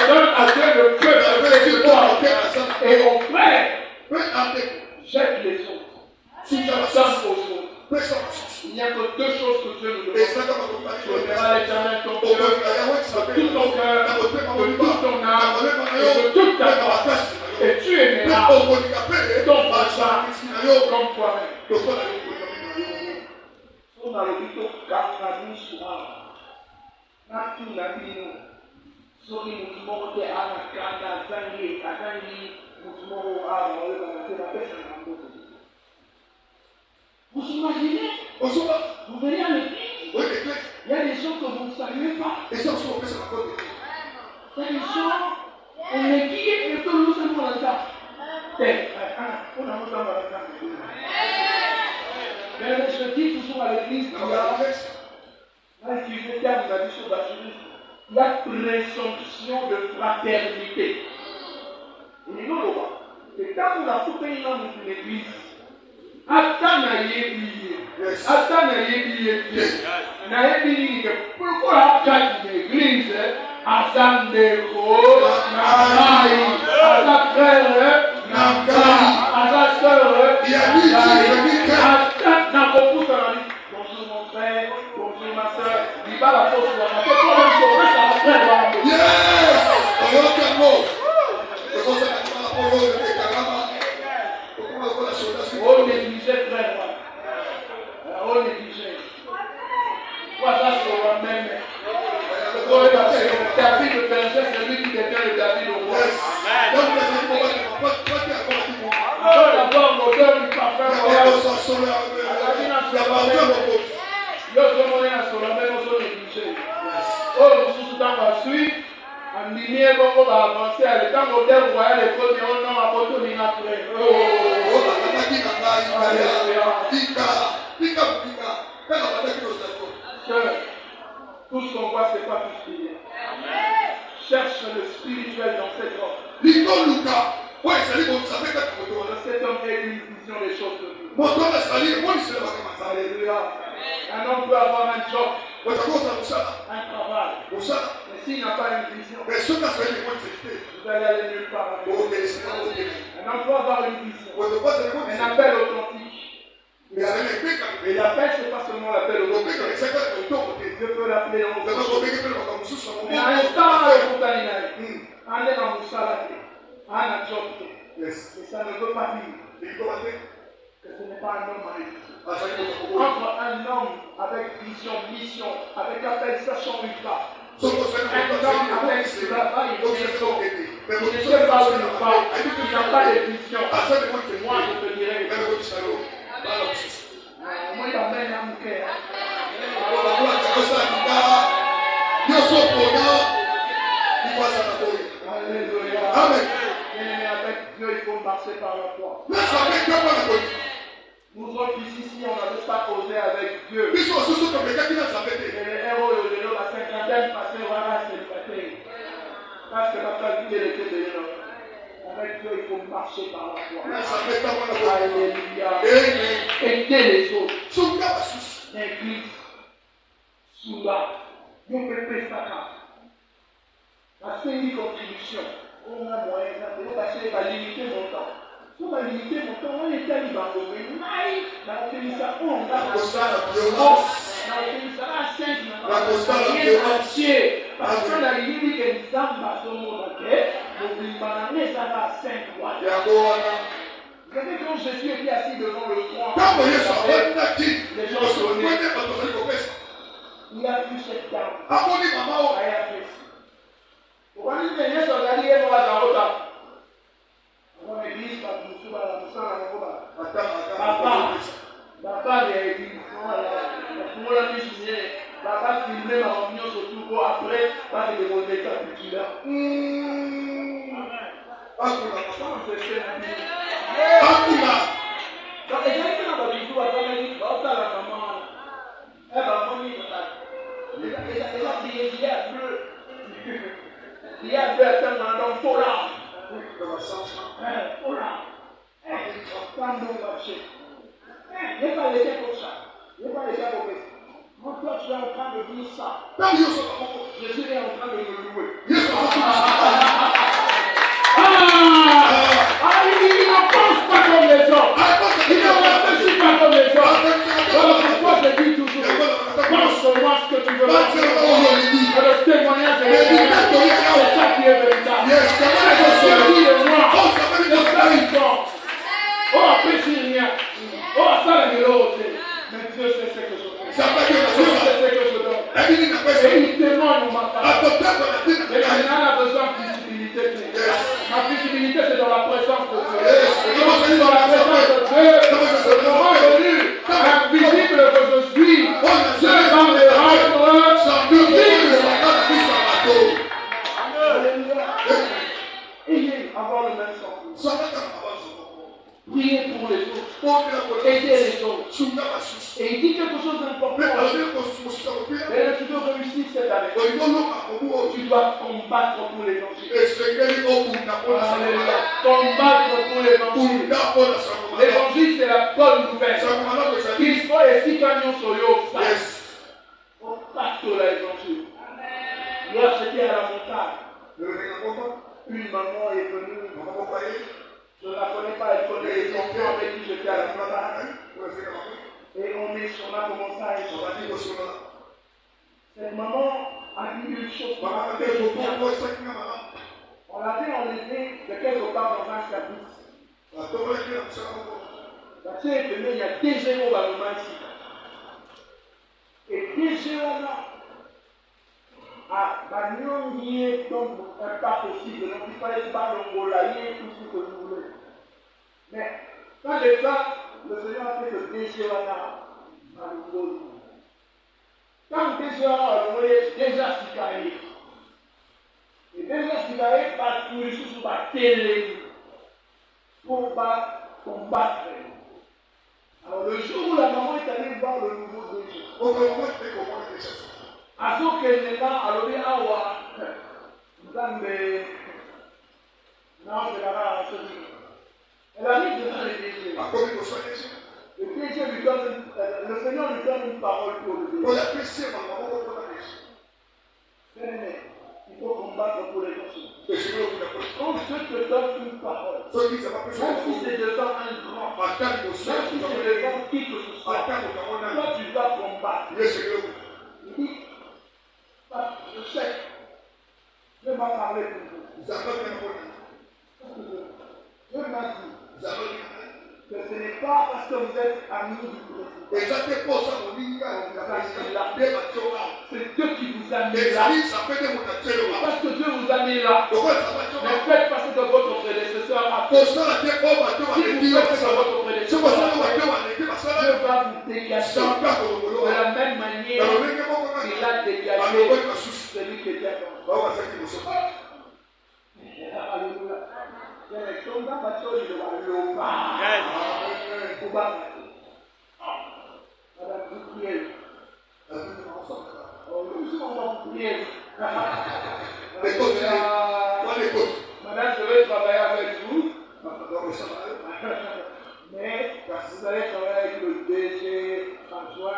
donne à Dieu le peuple de toi. Et au frère, jette les autres. Si tu donnes aux autres, il n'y a que deux choses que Dieu nous demande. Tu aimeras l'Éternel ton Dieu de tout ton cœur, de toute ton âme et de toute ta force. Et tu aimeras ton prochain comme toi-même. On a le dit au Kafrani soir. N'a tout la vie. Sori mouvement de Anakana, Zangé, Kazani, mouvement à la personne. Vous imaginez? Vous venez à l'église? Il y a des gens que vous ne saluez pas. Il y a des gens, on est qui et tout le monde dans ça. Mais je dis toujours à l'église, il y a présomption de fraternité. Et quand on a coupé une langue d'une église, pourquoi l'église Azandeko, Namai, Azafrère, Namai, Azaseur, bonjour mon frère, bonjour ma soeur, dis pas la fausse loi, mais toi-même tu fais ça la frère. Yes! Oh, négligé frère, oh négligé. Voilà ce qu'on va même. David le berger, c'est lui qui devient le David au roi. D'abord, l'odeur du parfum royal. Oh, nous sommes dans la suite. En ligne, on va avancer. Le temps l'odeur royal est connu, on a apporté une après. Tout ce qu'on voit, ce n'est pas tout ce qu'il y a. Cherche le spirituel dans cet homme. Cet homme a une vision des choses de Dieu. Alléluia. Un homme peut avoir un job, un travail. Mais s'il n'a pas une vision, vous allez aller nulle part. Un homme peut avoir une vision, un appel authentique. Et l'appel, ce n'est pas seulement l'appel authentique. Dieu peut l'appeler dans nos vies. Mais à l'instant, on est dans le salade, on a un job. Et ça ne veut pas dire que ce n'est pas un homme avec vision. Entre un homme avec vision, mission, avec appel, sachant une part. Un homme avec travail, il ne sait pas où il va, il n'a pas de vision. Moi, je te dirais. Moi, il amène un cœur. Alléluia. Amen. Mais avec Dieu, il faut marcher par la foi. Nous autres ici, on n'avait pas causé avec Dieu. Et les héros, la cinquantaine passée, voilà, c'est le passé. Parce que la famille était de l'homme. Avec Dieu, il faut marcher par la foi. Alléluia. Aider les autres. L'église. Souda. Nous préparons ça. La seule contribution. On a moyen de limiter mon temps. Si on va limiter mon temps, on est allé dans le domaine. Dans le ça, on a parce qu'on a dit que nous sommes dans ce monde, nous ça va à 5 mois. Vous savez, quand Jésus était assis devant le trône, les gens sont venus. Il a vu cette dame. Il a fait ça. Pourquoi il venait sur la ligne pour la carotte? On l'église, parce que nous sommes à la maison, Papa, l'église, on l'a mis signé. va filmer ma réunion surtout pour après, va te demander ta petite là. Donc, les gens qui n'ont pas du tout à faire, ils vont faire la maman. Elle va mourir. Les gens qui disent, il y a bleu. Il y a bleu, dans le faux là. Faux là. Quand nous marchons. Il n'est pas laissé pour ça. Il n'est pas laissé pour ça. Moi, toi, tu es en train de dire ça. Je suis en train de me louer. Il ne pense pas comme les autres. Il ne réfléchit pas comme les autres. Voilà pourquoi je dis toujours, pense-moi ce que tu veux. Le témoignage est c'est ça qui est véritable. C'est ce qui est moi. C'est ça qui compte. Oh, après, c'est rien. Oh, ça, c'est l'autre. Mais Dieu sait ce que je fais. Dieu sait ce que je donne. Et il témoigne ma part. Et maintenant, on a besoin de visibilité. Ma visibilité, c'est dans la présence de Dieu. Et quand je suis dans la présence de Dieu, le moment venu, invisible que je suis, Dieu va me rendre visible. Ayez avoir le même sens. Priez pour les autres. Aider les autres. Et il dit quelque chose d'important. Mais tu dois réussir cette année. Tu dois combattre pour l'évangile. Combattre pour l'évangile. L'évangile, c'est la bonne nouvelle. Qu'il soit ici quand nous soyons on passe sur l'évangile. Hier, j'étais à la montagne. Une maman est venue. Je ne la connais pas, elle connaît les enfants avec qui j'étais à la montagne. Et on a commencé à échanger. Cette maman a dit une chose. On l'avait enlevé de quelque part dans un service. Parce qu'il y a des géants dans le monde ici. Et des géants là, donc pas possible. Donc il fallait pas l'ongolayer, tout ce que vous voulez. Mais quand les femmes, le Seigneur a fait que des géants là, à l'ongolayer. Quand des géants là, l'ongolayer, déjà cigaré. Et déjà cigaré, parce que les choses sont télé pour pas combattre. Alors le jour où la maman est allée voir le nouveau déchet, à ce qu'elle n'est pas à l'objet à voir, dans les. Non, c'est là-bas, elle arrive devant le déchet. Le déchet lui donne, le Seigneur lui donne une parole pour le déchet. Il faut combattre pour les gens. Quand Dieu te donne une parole, même si c'est devant un grand, même si c'est devant qui que ce soit, toi tu dois combattre. Il dit, je sais, Dieu m'a parlé pour vous. Dieu m'a dit que ce n'est pas parce que vous êtes amis du président. C'est Dieu qui vous a mis là. Parce que Dieu vous a mis là. Mais faites passer de votre prédécesseur à vous. Si vous faites de votre prédécesseur, Dieu va vous dégager de la même manière qu'il a dégagé celui qui était avant. Alléluia. Madame, je vais travailler avec vous. Mais vous allez travailler avec le DG, François,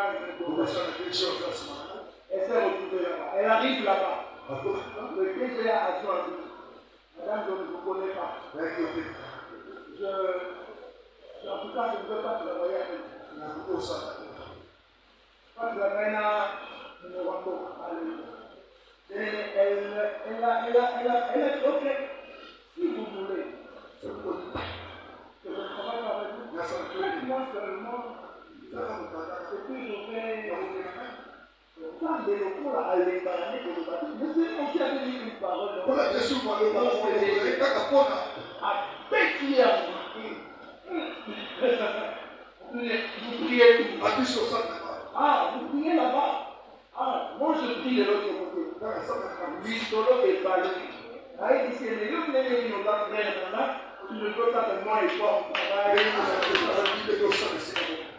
elle s'est retrouvée là-bas. Elle arrive là-bas. Le DG a adjoint. Madame, je ne vous connais pas. En tout cas, je ne veux pas travailler avec vous. Pas travailler là, je me rends compte. Elle est OK. Si vous voulez, je vous dis que je travaille avec vous. Moi seulement, et puis je vais. Quand des locaux à aller parler pour le bâtiment, je sais qu'on qui avait dit une parole. À Béthia. Vous priez où? Ah, vous priez là-bas. Ah, moi je prie de l'autre côté. Lui solo est ballé. Ah, il dit, c'est les autres, les gens qui ont fait là, tu ne peux pas que moi et toi on travaille.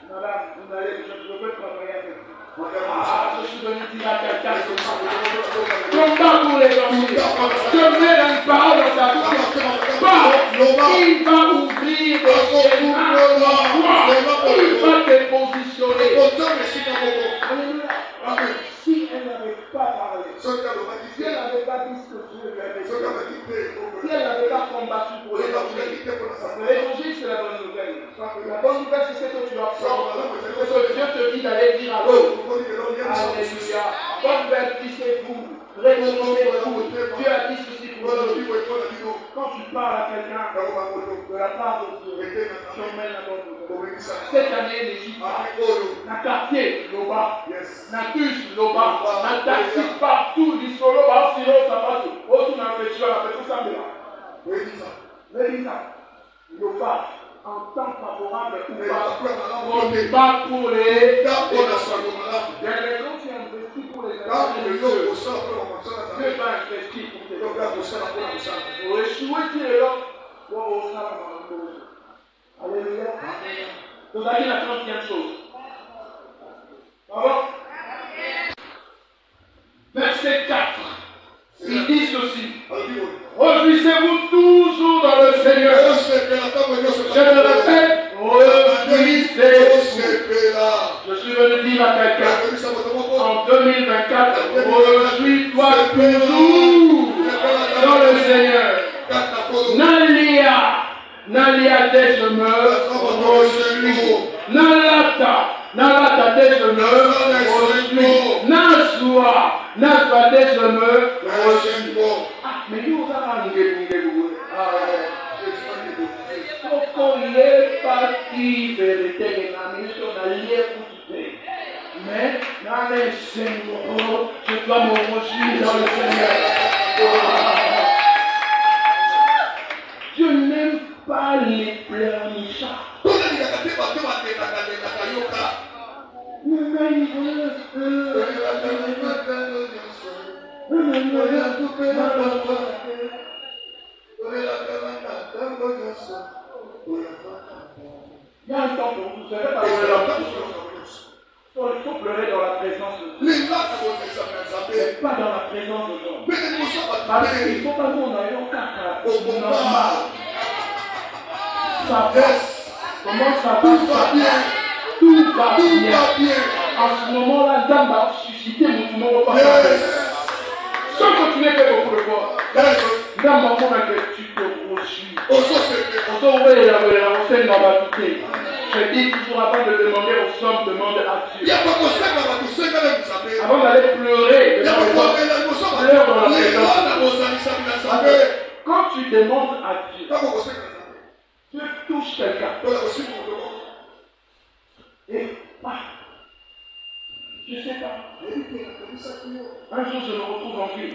Madame, vous allez, je peux travailler avec vous. Ah, je suis venu dire à quelqu'un combat pour les hommes. Je mets une parole dans ta bouche. Il va ouvrir des chemins pour toi. Il va te positionner. Alléluia. Si elle n'avait pas parlé, si elle n'avait pas dit ce que Dieu lui avait dit, si elle n'avait pas combattu pour l'évangile, l'évangile c'est la bonne nouvelle. La bonne nouvelle c'est ce que tu apprends, ce que Dieu te dit d'aller dire à l'autre. Alléluia. Bonne nouvelle, poussez-vous, reconnaissez-vous. Dieu a dit ceci pour vous. Quand tu parles à quelqu'un de la part de Dieu, tu emmènes la bonne nouvelle. Cette année, n'hésite pas. Dans le quartier, Loba, dans le bus, Loba, dans le taxi, partout, l'isolo, Silo, Sabato, autour dans le festival, tout ça, là. Rédisa, Loba, en temps favorable ou pas, on bat pour les. Il y a des gens qui investissent pour les Dieu va investir pour tes pour échouer, tu es là. Alléluia. Donc, ça dit la 30e chose. Pardon? Verset 4. Il dit ceci. Réjouissez-vous toujours dans le Seigneur. Je le répète. Réjouissez-vous. Je suis venu dire à quelqu'un. En 2024, réjouis-toi toujours dans le Seigneur. Nalia tes chemins, réjouis. Nalata tes chemins, réjouis. Naswa tes chemins, réjouis. Ah, mais nous, on va Pourquoi il est parti vérité de la mission d'allier pour tuer. Mais dans les Seigneur, je dois me réjouir dans le Seigneur. Dieu n'aime pas les pleurnichards. Il y a un temps pour vous savez pas il faut pleurer dans la présence de Dieu. Mais pas dans la présence de l'homme. Parce qu'il ne faut pas nous en aller au caca. Normal. Ça va. Comment ça va? Tout va bien. Tout va bien. En ce moment-là, Dieu va susciter mon numéro par la tête. Sans continuer à faire beaucoup de fois. Dieu m'a dit que tu te reçus. On je dis toujours avant de demander aux hommes, demande à Dieu. Avant d'aller pleurer, pleure dans la présence. Quand tu demandes à Dieu, tu touches quelqu'un. Et je ne sais pas. Un jour, je me retrouve en ville.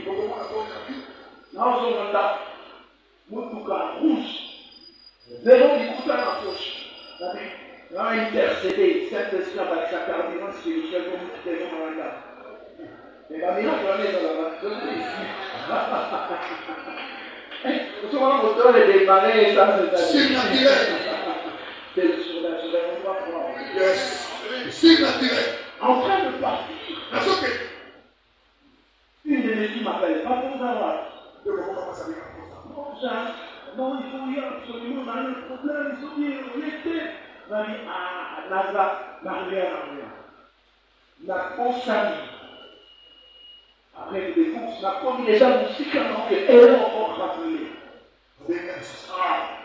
Dans un mandat, Moutouka rouge. Zéro du coup dans la poche. Là, intercédé, Saint-Esprit avec sa cardinale spirituelle comme nous faisons dans la garde. Et la miracle, on est dans la vache. Tout le monde moteur est démarré et ça, c'est naturel. C'est le surnaturel, on doit croire. Yes. Surnaturel. En train de partir. Une de mes filles m'appelle, pas pour savoir. Non, il faut y absolument, on a un problème, il faut dire, on était. On a dit, Nazla, Maria. La consagne. Après les défenses, la première déjà aussi quand elle est encore rappelée.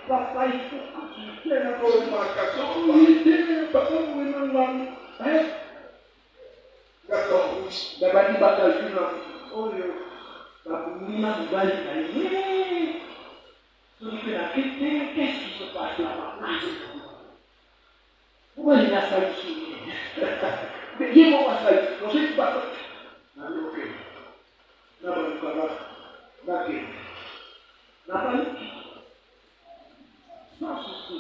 Papa, il faut que tu fais la communication. Oui, papa, oui, maman. Hein? D'accord. D'abord, il va calculer. Oh, qu'est-ce qui se passe là-bas? Pourquoi il y a ça ici? Mais il y a pas ça ici. Non, je ne sais pas. Ok. D'accord. Sans souci.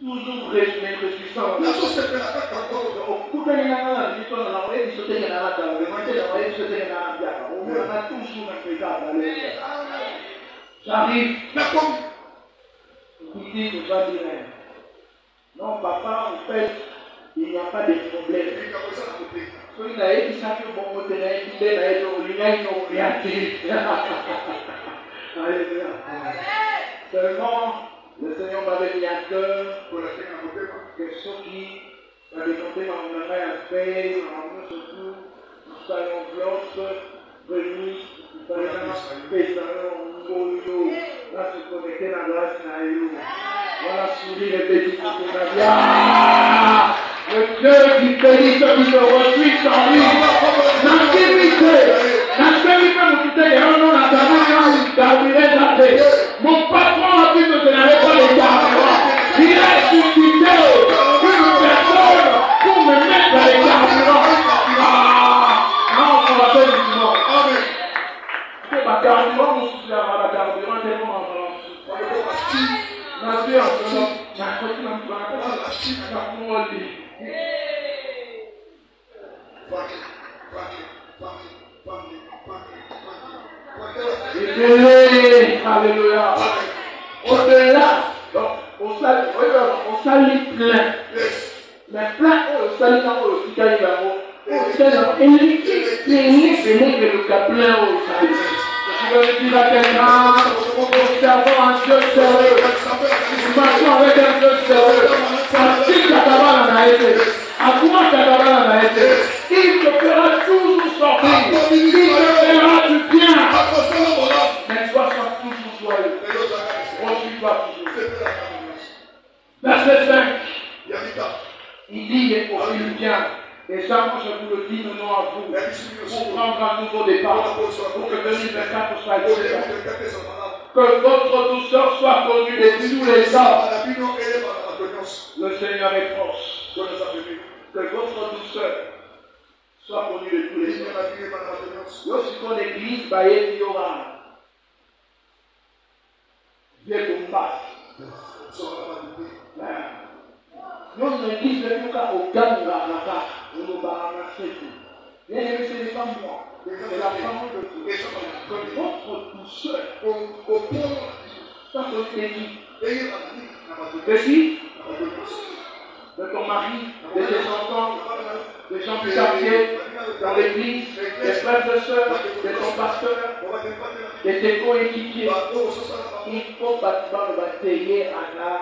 toujours réjouissant. La chose se fait la tête encore. J'arrive. Mais comme Il dit, je dois dire, non, papa, en fait, il n'y a pas de problème. il y a besoin de couper. Il a dit, ça que bon, il a Alléluia. Seulement, le Seigneur m'avait mis à cœur Pour la faire à couper. quelque chose qui m'avait compté dans mon main à faire, dans mon surtout, dans l'enveloppe, venu, dans les là, se connecter la grâce naïo. Voilà, sourire les petits côtés. Le Dieu qui bénit ceux qui se reçuissent en lui. Mon patron a dit que je n'avais pas les carburants. Il a suscité une personne pour me mettre dans les carburants. Non, on va faire du monde. Amen. C'est ma carburant, mon souci à ma carburant, tellement en balance. La vie en ce moment, j'ai un côté dans le bras, la chine à mon lit. Alléluia. Au-delà, donc, on salit plein. Mais plein, on salit dans le citadin là-haut. On salit, et le cas plein au salit. Je vais dire à quelqu'un, observons un Dieu sérieux. Marchons avec un Dieu sérieux. Il te fera toujours sortir. Il te fera du bien. Mais sois toujours joyeux. Reçois-toi toujours. Verset 5. Il dit aux Philippiens, et ça, moi je vous le dis maintenant à vous, pour prendre un nouveau départ, pour que 2024 soit excellent. Que votre douceur soit connue de tous les hommes. Le Seigneur est proche. Que votre douceur soit connue de tous les hommes. Lorsqu'on église, il y aura Dieu qu'on passe. Notre église n'est plus qu'au Ganga, au Baranasetu. Bien aimé, ce n'est pas moi. C'est la parole de Dieu. Que votre douceur, ça se dit. De qui? De ton mari, de tes enfants, des gens du quartier, dans l'église, des frères et sœurs, de ton pasteur, de tes coéquipiers. Il faut batailler à la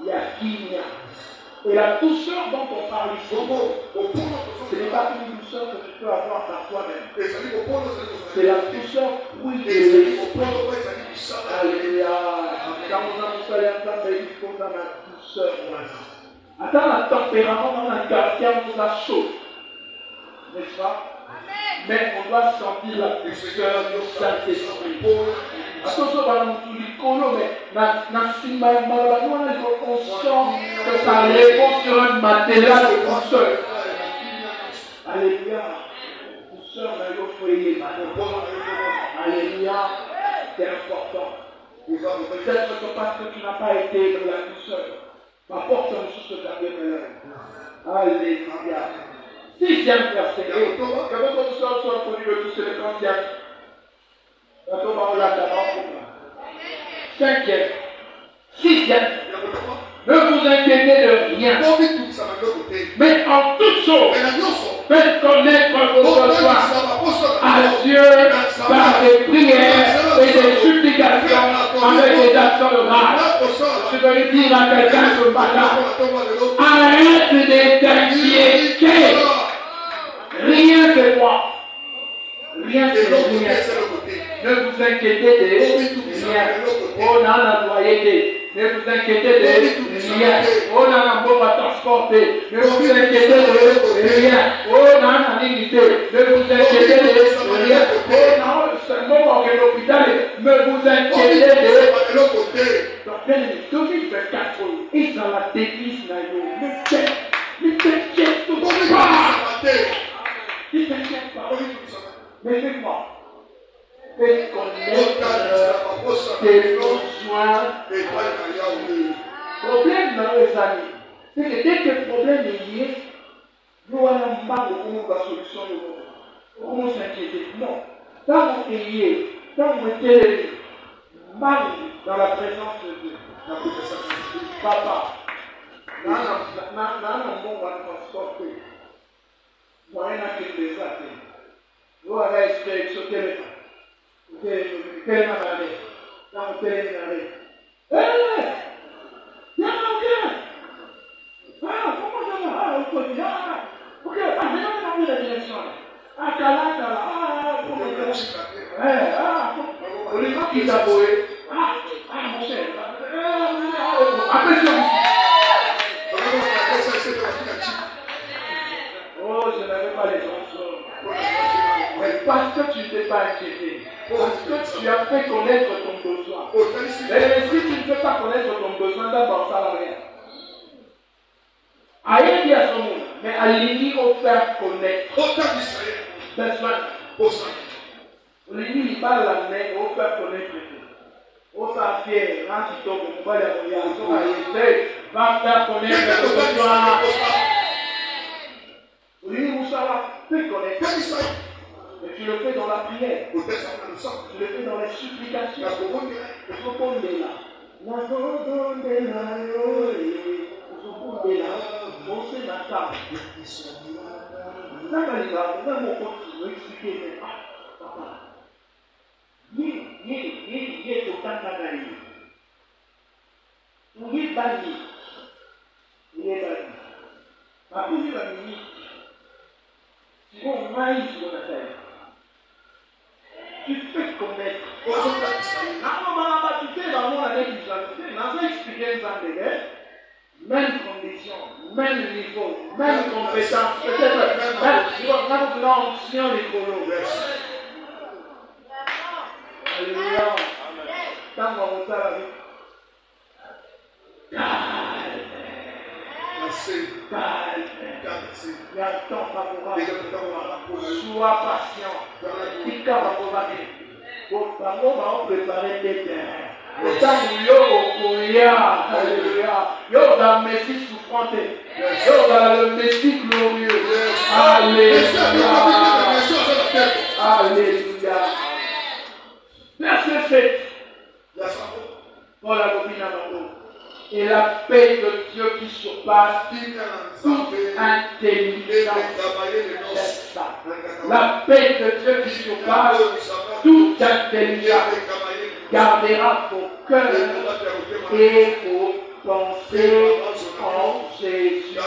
Yakinia. Et la douceur dont on parle ici, ce n'est pas une douceur que tu peux avoir par toi-même. C'est la douceur fruit de l'esprit. Alléluia. Quand on a montré ensemble, il faut dans la douceur. Attends, le tempérament dans la quartier nous a chaud. N'est-ce pas? Mais on doit sentir la douceur du Saint-Esprit. Attention, on sent que ça répond sur un matériel de douceur. Alléluia. Douceur, alléluia. C'est important. Peut-être que parce que tu n'as pas été dans la douceur, apporte une chose de ta vie. Alléluia. Sixième verset. Que votre douceur soit connue de tous les chrétiens. Cinquième. Sixième. Ne vous inquiétez de rien. Mais en toute chose, faites connaître vos besoins à Dieu par des prières et des supplications avec des actions de grâce. Je veux dire à quelqu'un ce matin, arrête de t'inquiéter. Rien c'est moi. Rien c'est rien. Ne vous inquiétez de rien. On a la loyauté. Ne vous inquiétez de rien. On a un bon à transporter. Ne vous inquiétez de rien. On a une dignité. Ne vous inquiétez de rien. On a seulement dans l'hôpital. Ne vous inquiétez de rien. Donc, 2024, ils ont la déglise. Ne t'inquiète pas. Ne t'inquiète pas. Mais fais-moi. Fais connaître tes besoins problème dans les années, c'est que dès que le problème est lié, nous allons mal au la solution de l'autre. On s'inquiéter. Non. Quand vous ayez, quand vous êtes mal dans la présence de Dieu, papa, non, bon, on va transporter. Moyen à qu'il les a fait. Vous allez espérer que ce vous allez m'aller. Quand vous allez m'aller. Non, ok. Ah, comment ça va? Ah, ok, ok. Je vais dans la direction. Ah, Kala. Ah, comment ça va? On les gens qui s'abouent. Ah, mon cher. Attention. Oh, je n'avais pas les chansons. Mais parce que tu ne t'es pas inquiété. Parce que tu as fait connaître ton besoin. Et si tu ne peux pas connaître ton besoin, d'abord ça va rien. Aïe dit à ce monde, mais à l'ennemi au faire connaître. Besoin. L'ennemi il parle la main au faire connaître. Au faire fier, quand tu tombes, on va dire, va faire connaître ton besoin. L'ennemi vous ça fait connaître. Et tu le fais dans la prière. Tu le fais dans les supplications. Il faut qu'on est là. On sait la table. Ça va aller là. On va m'expliquer. Papa. Il est autant d'analyse. Il est banni. Ma cousine va venir. Tu vas au maïs de la terre. Tu fais connaître. Tu fais dans le monde avec l'islamité. Dans l'expérience en délai, même condition, même niveau, même compétence, peut-être même l'onction des colons. Alléluia. Quand on va la vie. Il y a un temps favorable. Sois patient. Il va préparer tes terres. Le temps où yo alléluia. Yo dans le Messie souffrant. Yo dans le Messie glorieux. Alléluia. Alléluia. Verset 7. Pour la copine Amando. Et la paix de Dieu qui surpasse toute intelligence. La paix de Dieu qui surpasse toute intelligence gardera vos cœurs et vos pensées en Jésus.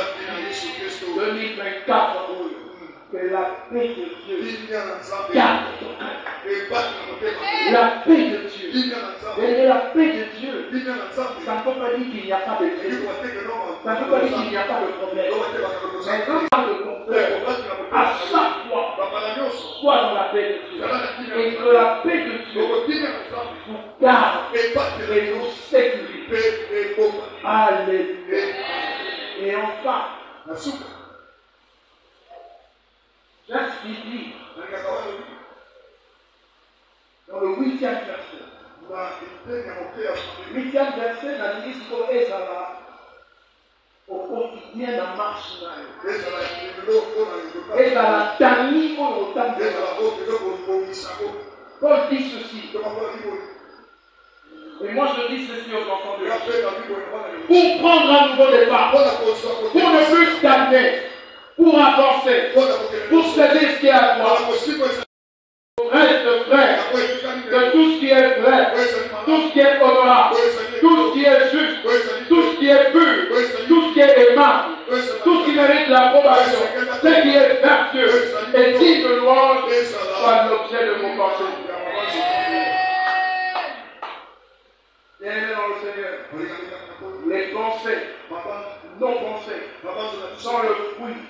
2024, que la paix de Dieu garde ton cœur. La paix de Dieu. Et la paix de Dieu, ça ne peut pas dire qu'il n'y a pas de crise. Ça ne peut pas dire qu'il n'y a pas de problème. Mais quand on parle de ton cœur, à chaque fois, sois dans la paix de Dieu. Et que la paix de Dieu vous garde et vous sécurise. Alléluia. Et enfin, Jacques dit dans le 8e verset. Le 8e verset, la ministre est au quotidien dans marche. Et dans la dernière au temps de Paul dit ceci. Et moi je dis ceci aux enfants de Dieu. Pour prendre un nouveau départ, pour ne plus stagner, pour avancer, pour saisir ce qui est à toi. Reste frère de tout ce qui est vrai, tout ce qui est honorable, tout ce qui est juste, tout ce qui est pur, tout ce qui est aimable, tout ce qui mérite l'approbation, ce qui est vertueux et digne de louange soit l'objet de vos pensées. Bien-aimés dans le Seigneur, les pensées, nos pensées, sont le fruit,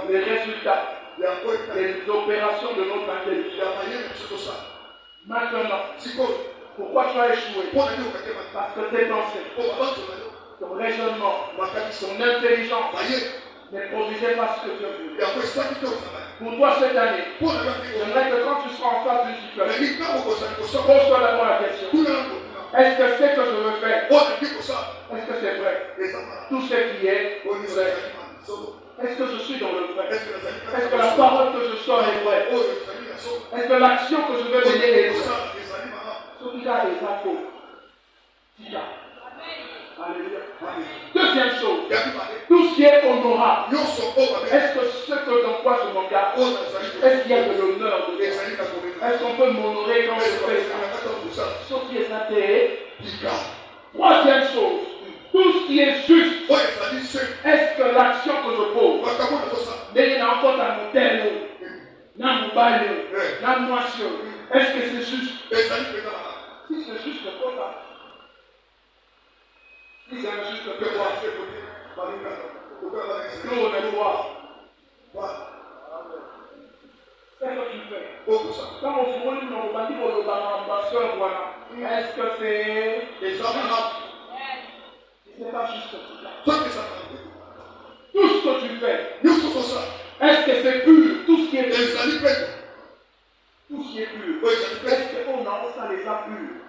les résultats, les opérations de notre intelligence. Maintenant, pourquoi tu as échoué? Parce que tes pensées, ton raisonnement, ton intelligence ne produisaient pas ce que Dieu veut. Pour toi cette année, j'aimerais que quand tu seras en face d'une situation, pose-toi d'abord la question. Est-ce que c'est que je veux faire? oyo elingi kosala Est-ce que c'est vrai? eza malamu Tout ce qui est oyo nyonso vrai. ezali solo Est-ce que je suis dans le vrai? est-ce que nazali Est-ce que la parole que je sors est vraie? oyo ezali na solo Est-ce que l'action que je veux mener est vraie? kosala ezali malamu Ce qui a est faux. Alléluia. Deuxième chose, ya mibale tout ce qui est honorable. nyonso oyo babe Est-ce que ce que dans quoi je m'engage, oyo nazali est-ce qu'il y a de l'honneur dedans? ezali na komema Est-ce qu'on peut m'honorer quand je est-ce que fais ça? na kati ya kosala Ce qui est intérêt. tika Troisième chose, tout ce qui est juste, oyo ezali se est-ce que l'action que je pose, makambo nazosala n'est encore dans mon tel, dans mon bail, dans mon action, est-ce que c'est juste? ezali mpenza malamu Si c'est juste, pourquoi pas? Si c'est injuste, mpe pourquoi? wafe kote balingana okala Nous, on est droit. balingana C'est ce que tu fais. oyo kosala Quand on fournit, on va dire au ambassadeur, voilà. Est-ce que c'est. eza malamu Si c'est pas juste pour ça. soki eza malamu Tout ce que tu fais, nyonso kosala est-ce que c'est pur? Tout ce qui est pur. ezali mpeto Tout ce qui est pur. oyo ezali mpeto Est-ce qu'on a ça les a purs?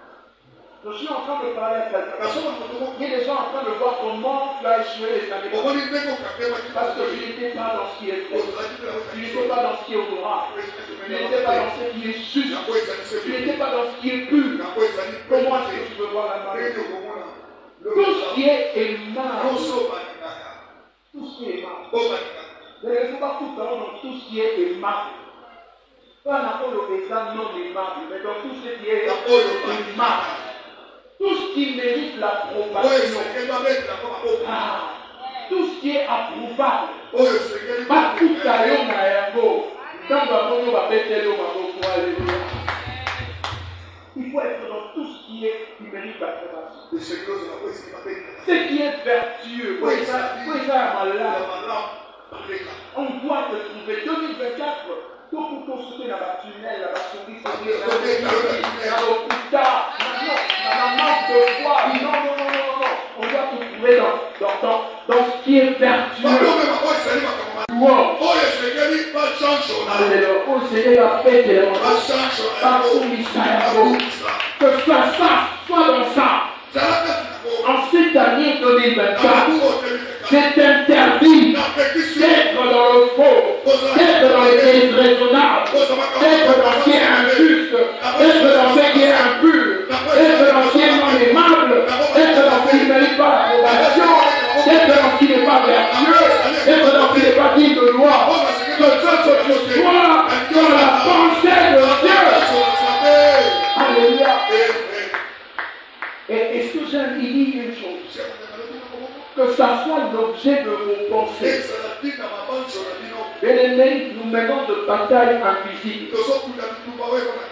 Je suis en train de parler à quelqu'un. nasoma moto moko Il y a des gens en train de voir comment tu as échoué les années passées. omoni ndenge okapemaki Parce que je n'étais pas dans ce qui est vrai. ozalaki mpe Tu n'étais pas dans ce qui est honorable. Tu n'étais pas dans ce qui est juste. yango ezali se Tu n'étais pas dans ce qui est pur. yango ezali Comment est-ce que tu veux voir la main? ndenge okomona Tout ce qui est aimable. nyonso balingaka Tout ce qui est aimable. oyo balingaka Ne laissez pas tout dans tout ce qui est aimable. Pas dans le exemple non aimable, mais dans tout ce qui est aimable. Tout ce qui mérite oyo l'approbation. esengeli babetela mpo maboko Ah, tout ce qui est approuvable. oyo esengeli Bakuta yo na yango. Ntango bakomi babeteli yo maboko. Alléluia. Il faut être dans tout ce qui mérite l'approbation. esengeli ozala po esengeli babetela Ce qui est vertueux. Pour ça, ya malade. ya malamu baleka On doit te trouver 2024. Tout pour consulter la tunnel, la souris, la locuta. La manque de foi. Non. On doit te trouver dans ce qui est vertueux. bakomema oyo ezali makambo Louange. oyo esengeli bachange ona Alléluia. Oh Seigneur, appelle bachange que ça soit dans ça. zala kati na En cette année 2024, bongo otelemi c'est interdit napekisi d'être dans le faux, d'être dans les déraisonnables, d'être dans ce qui est injuste, d'être dans ce qui est impur, d'être dans ce qui est non aimable, d'être dans ce qui ne mérite pas l'approbation, d'être dans ce qui n'est pas vertueux, d'être dans ce qui n'est pas digne de loi. Que tu sois dans la pensée de Dieu. Alléluia. Et ce que j'aime, il dit une chose, que ça soit l'objet de vos pensées. Bien-aimés, nous menons de batailles invisibles.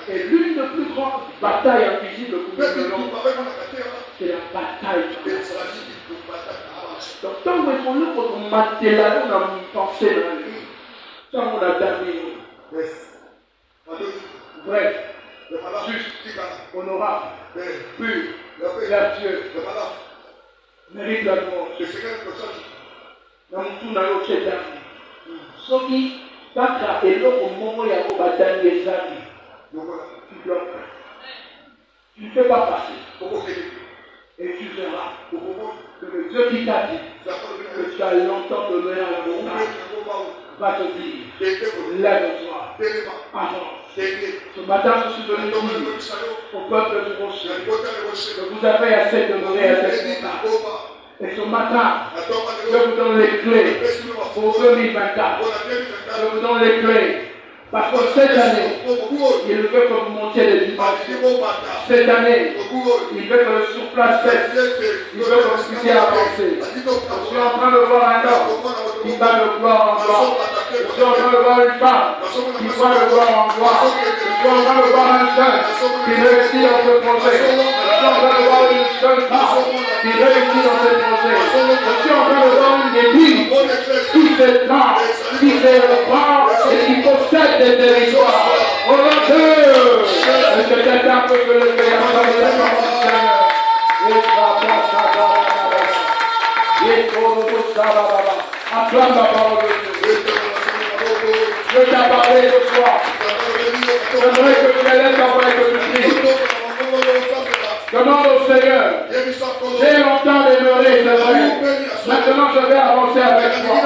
Et l'une des plus grandes batailles invisibles que nous menons, c'est la bataille. Donc, tant que nous avons matérialisé dans nos pensées, tant qu'on a damné, vrai, juste, honorable, pur, vertueux, mérite la louange. Dans tout dans l'autre état. Soki, kaka eloko moko ya kobatani ezali, tu bloques. Tu ne peux pas passer. Et tu verras que le Dieu qui t'a dit que tu as longtemps donné à la montagne va te dire, lève-toi, avance. Ce matin, je suis venu dire au peuple du rocher que vous avez assez demandé à cette montagne. Et ce matin, je vous donne les clés pour 2024. Je vous donne les clés. Parce que cette année, il veut que vous montiez les dimensions. Cette année, il veut que le surplace cesse. Il veut que vous puissiez avancer. Je suis en train de voir un homme qui va de gloire en gloire. Je suis en train de voir une femme qui va de gloire en gloire. Je suis en train de voir un jeune qui réussit dans ce projet. Je suis en train de voir une jeune femme qui réussit dans ce projet. Je suis en train de voir une église qui s'étend, qui s'éprend et qui possède des territoires. Au nom de Dieu, est-ce que quelqu'un peut se lever et acclamer la parole du Seigneur? Acclame la parole de Dieu. Dieu t'a parlé ce soir. J'aimerais que tu élèves ta voix et que tu pries. Demande au Seigneur. J'ai longtemps demeuré, c'est vrai. Maintenant, je vais avancer avec toi.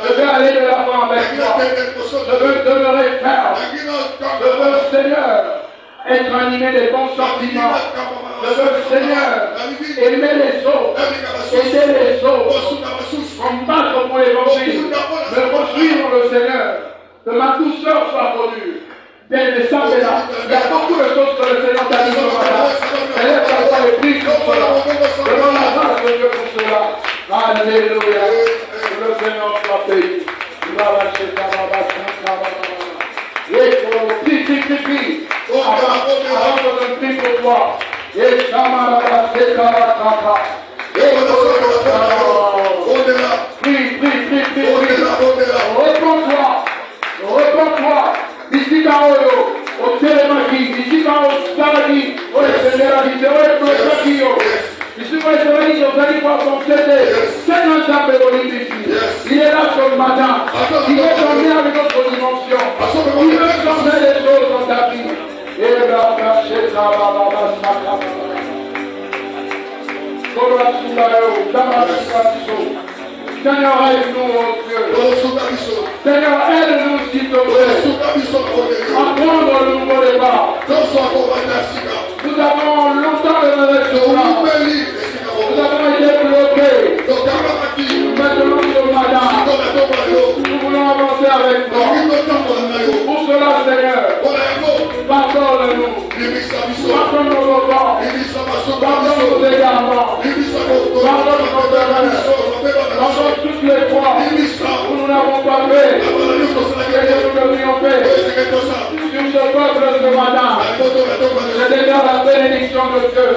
Je vais aller de l'avant avec toi. Je veux demeurer ferme. Je veux, Seigneur, être animé des bons sentiments. Je veux, Seigneur, aimer les autres, aider les autres, combattre pour l'évangile, me construire dans le Seigneur, que ma douceur soit connue. Bien descendez là. Il y a beaucoup de choses que le Seigneur t'a dit ce matin. Élève ta voix et prie pour cela. Demande la grâce de Dieu pour cela. Alléluia. Que le Seigneur soit béni. Prie. Avant que je prie pour toi. Prie. Réponds-toi. Ici dans au télémagie, ici dans au saladi, au Seigneur, ici au télémagie. Ici au Seigneur, vous allez voir son CD. C'est un sabre ici. Il est là ce matin. Il veut t'emmener avec notre dimension. Il veut changer les choses dans ta vie. Et là, cachez ça, Seigneur, aide-nous, oh Dieu. Seigneur, aide-nous, s'il te plaît. À prendre le nouveau départ. Nous avons longtemps demeuré sur là. Nous avons été bloqués. Maintenant, ce matin, nous voulons avancer avec toi. Pour cela, Seigneur, pardonne-nous. Pardonne nos offenses. Pardonne nos égarements. Pardonne nos erreurs. Pardonne toutes les fois où nous n'avons pas fait et que nous devrions faire. Sur ce peuple ce matin, je déclare la bénédiction de Dieu.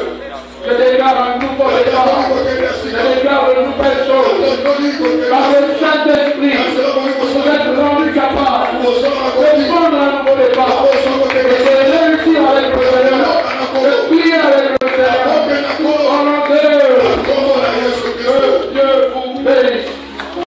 Je déclare un nouveau départ. Je déclare de nouvelles choses. Par le Saint-Esprit.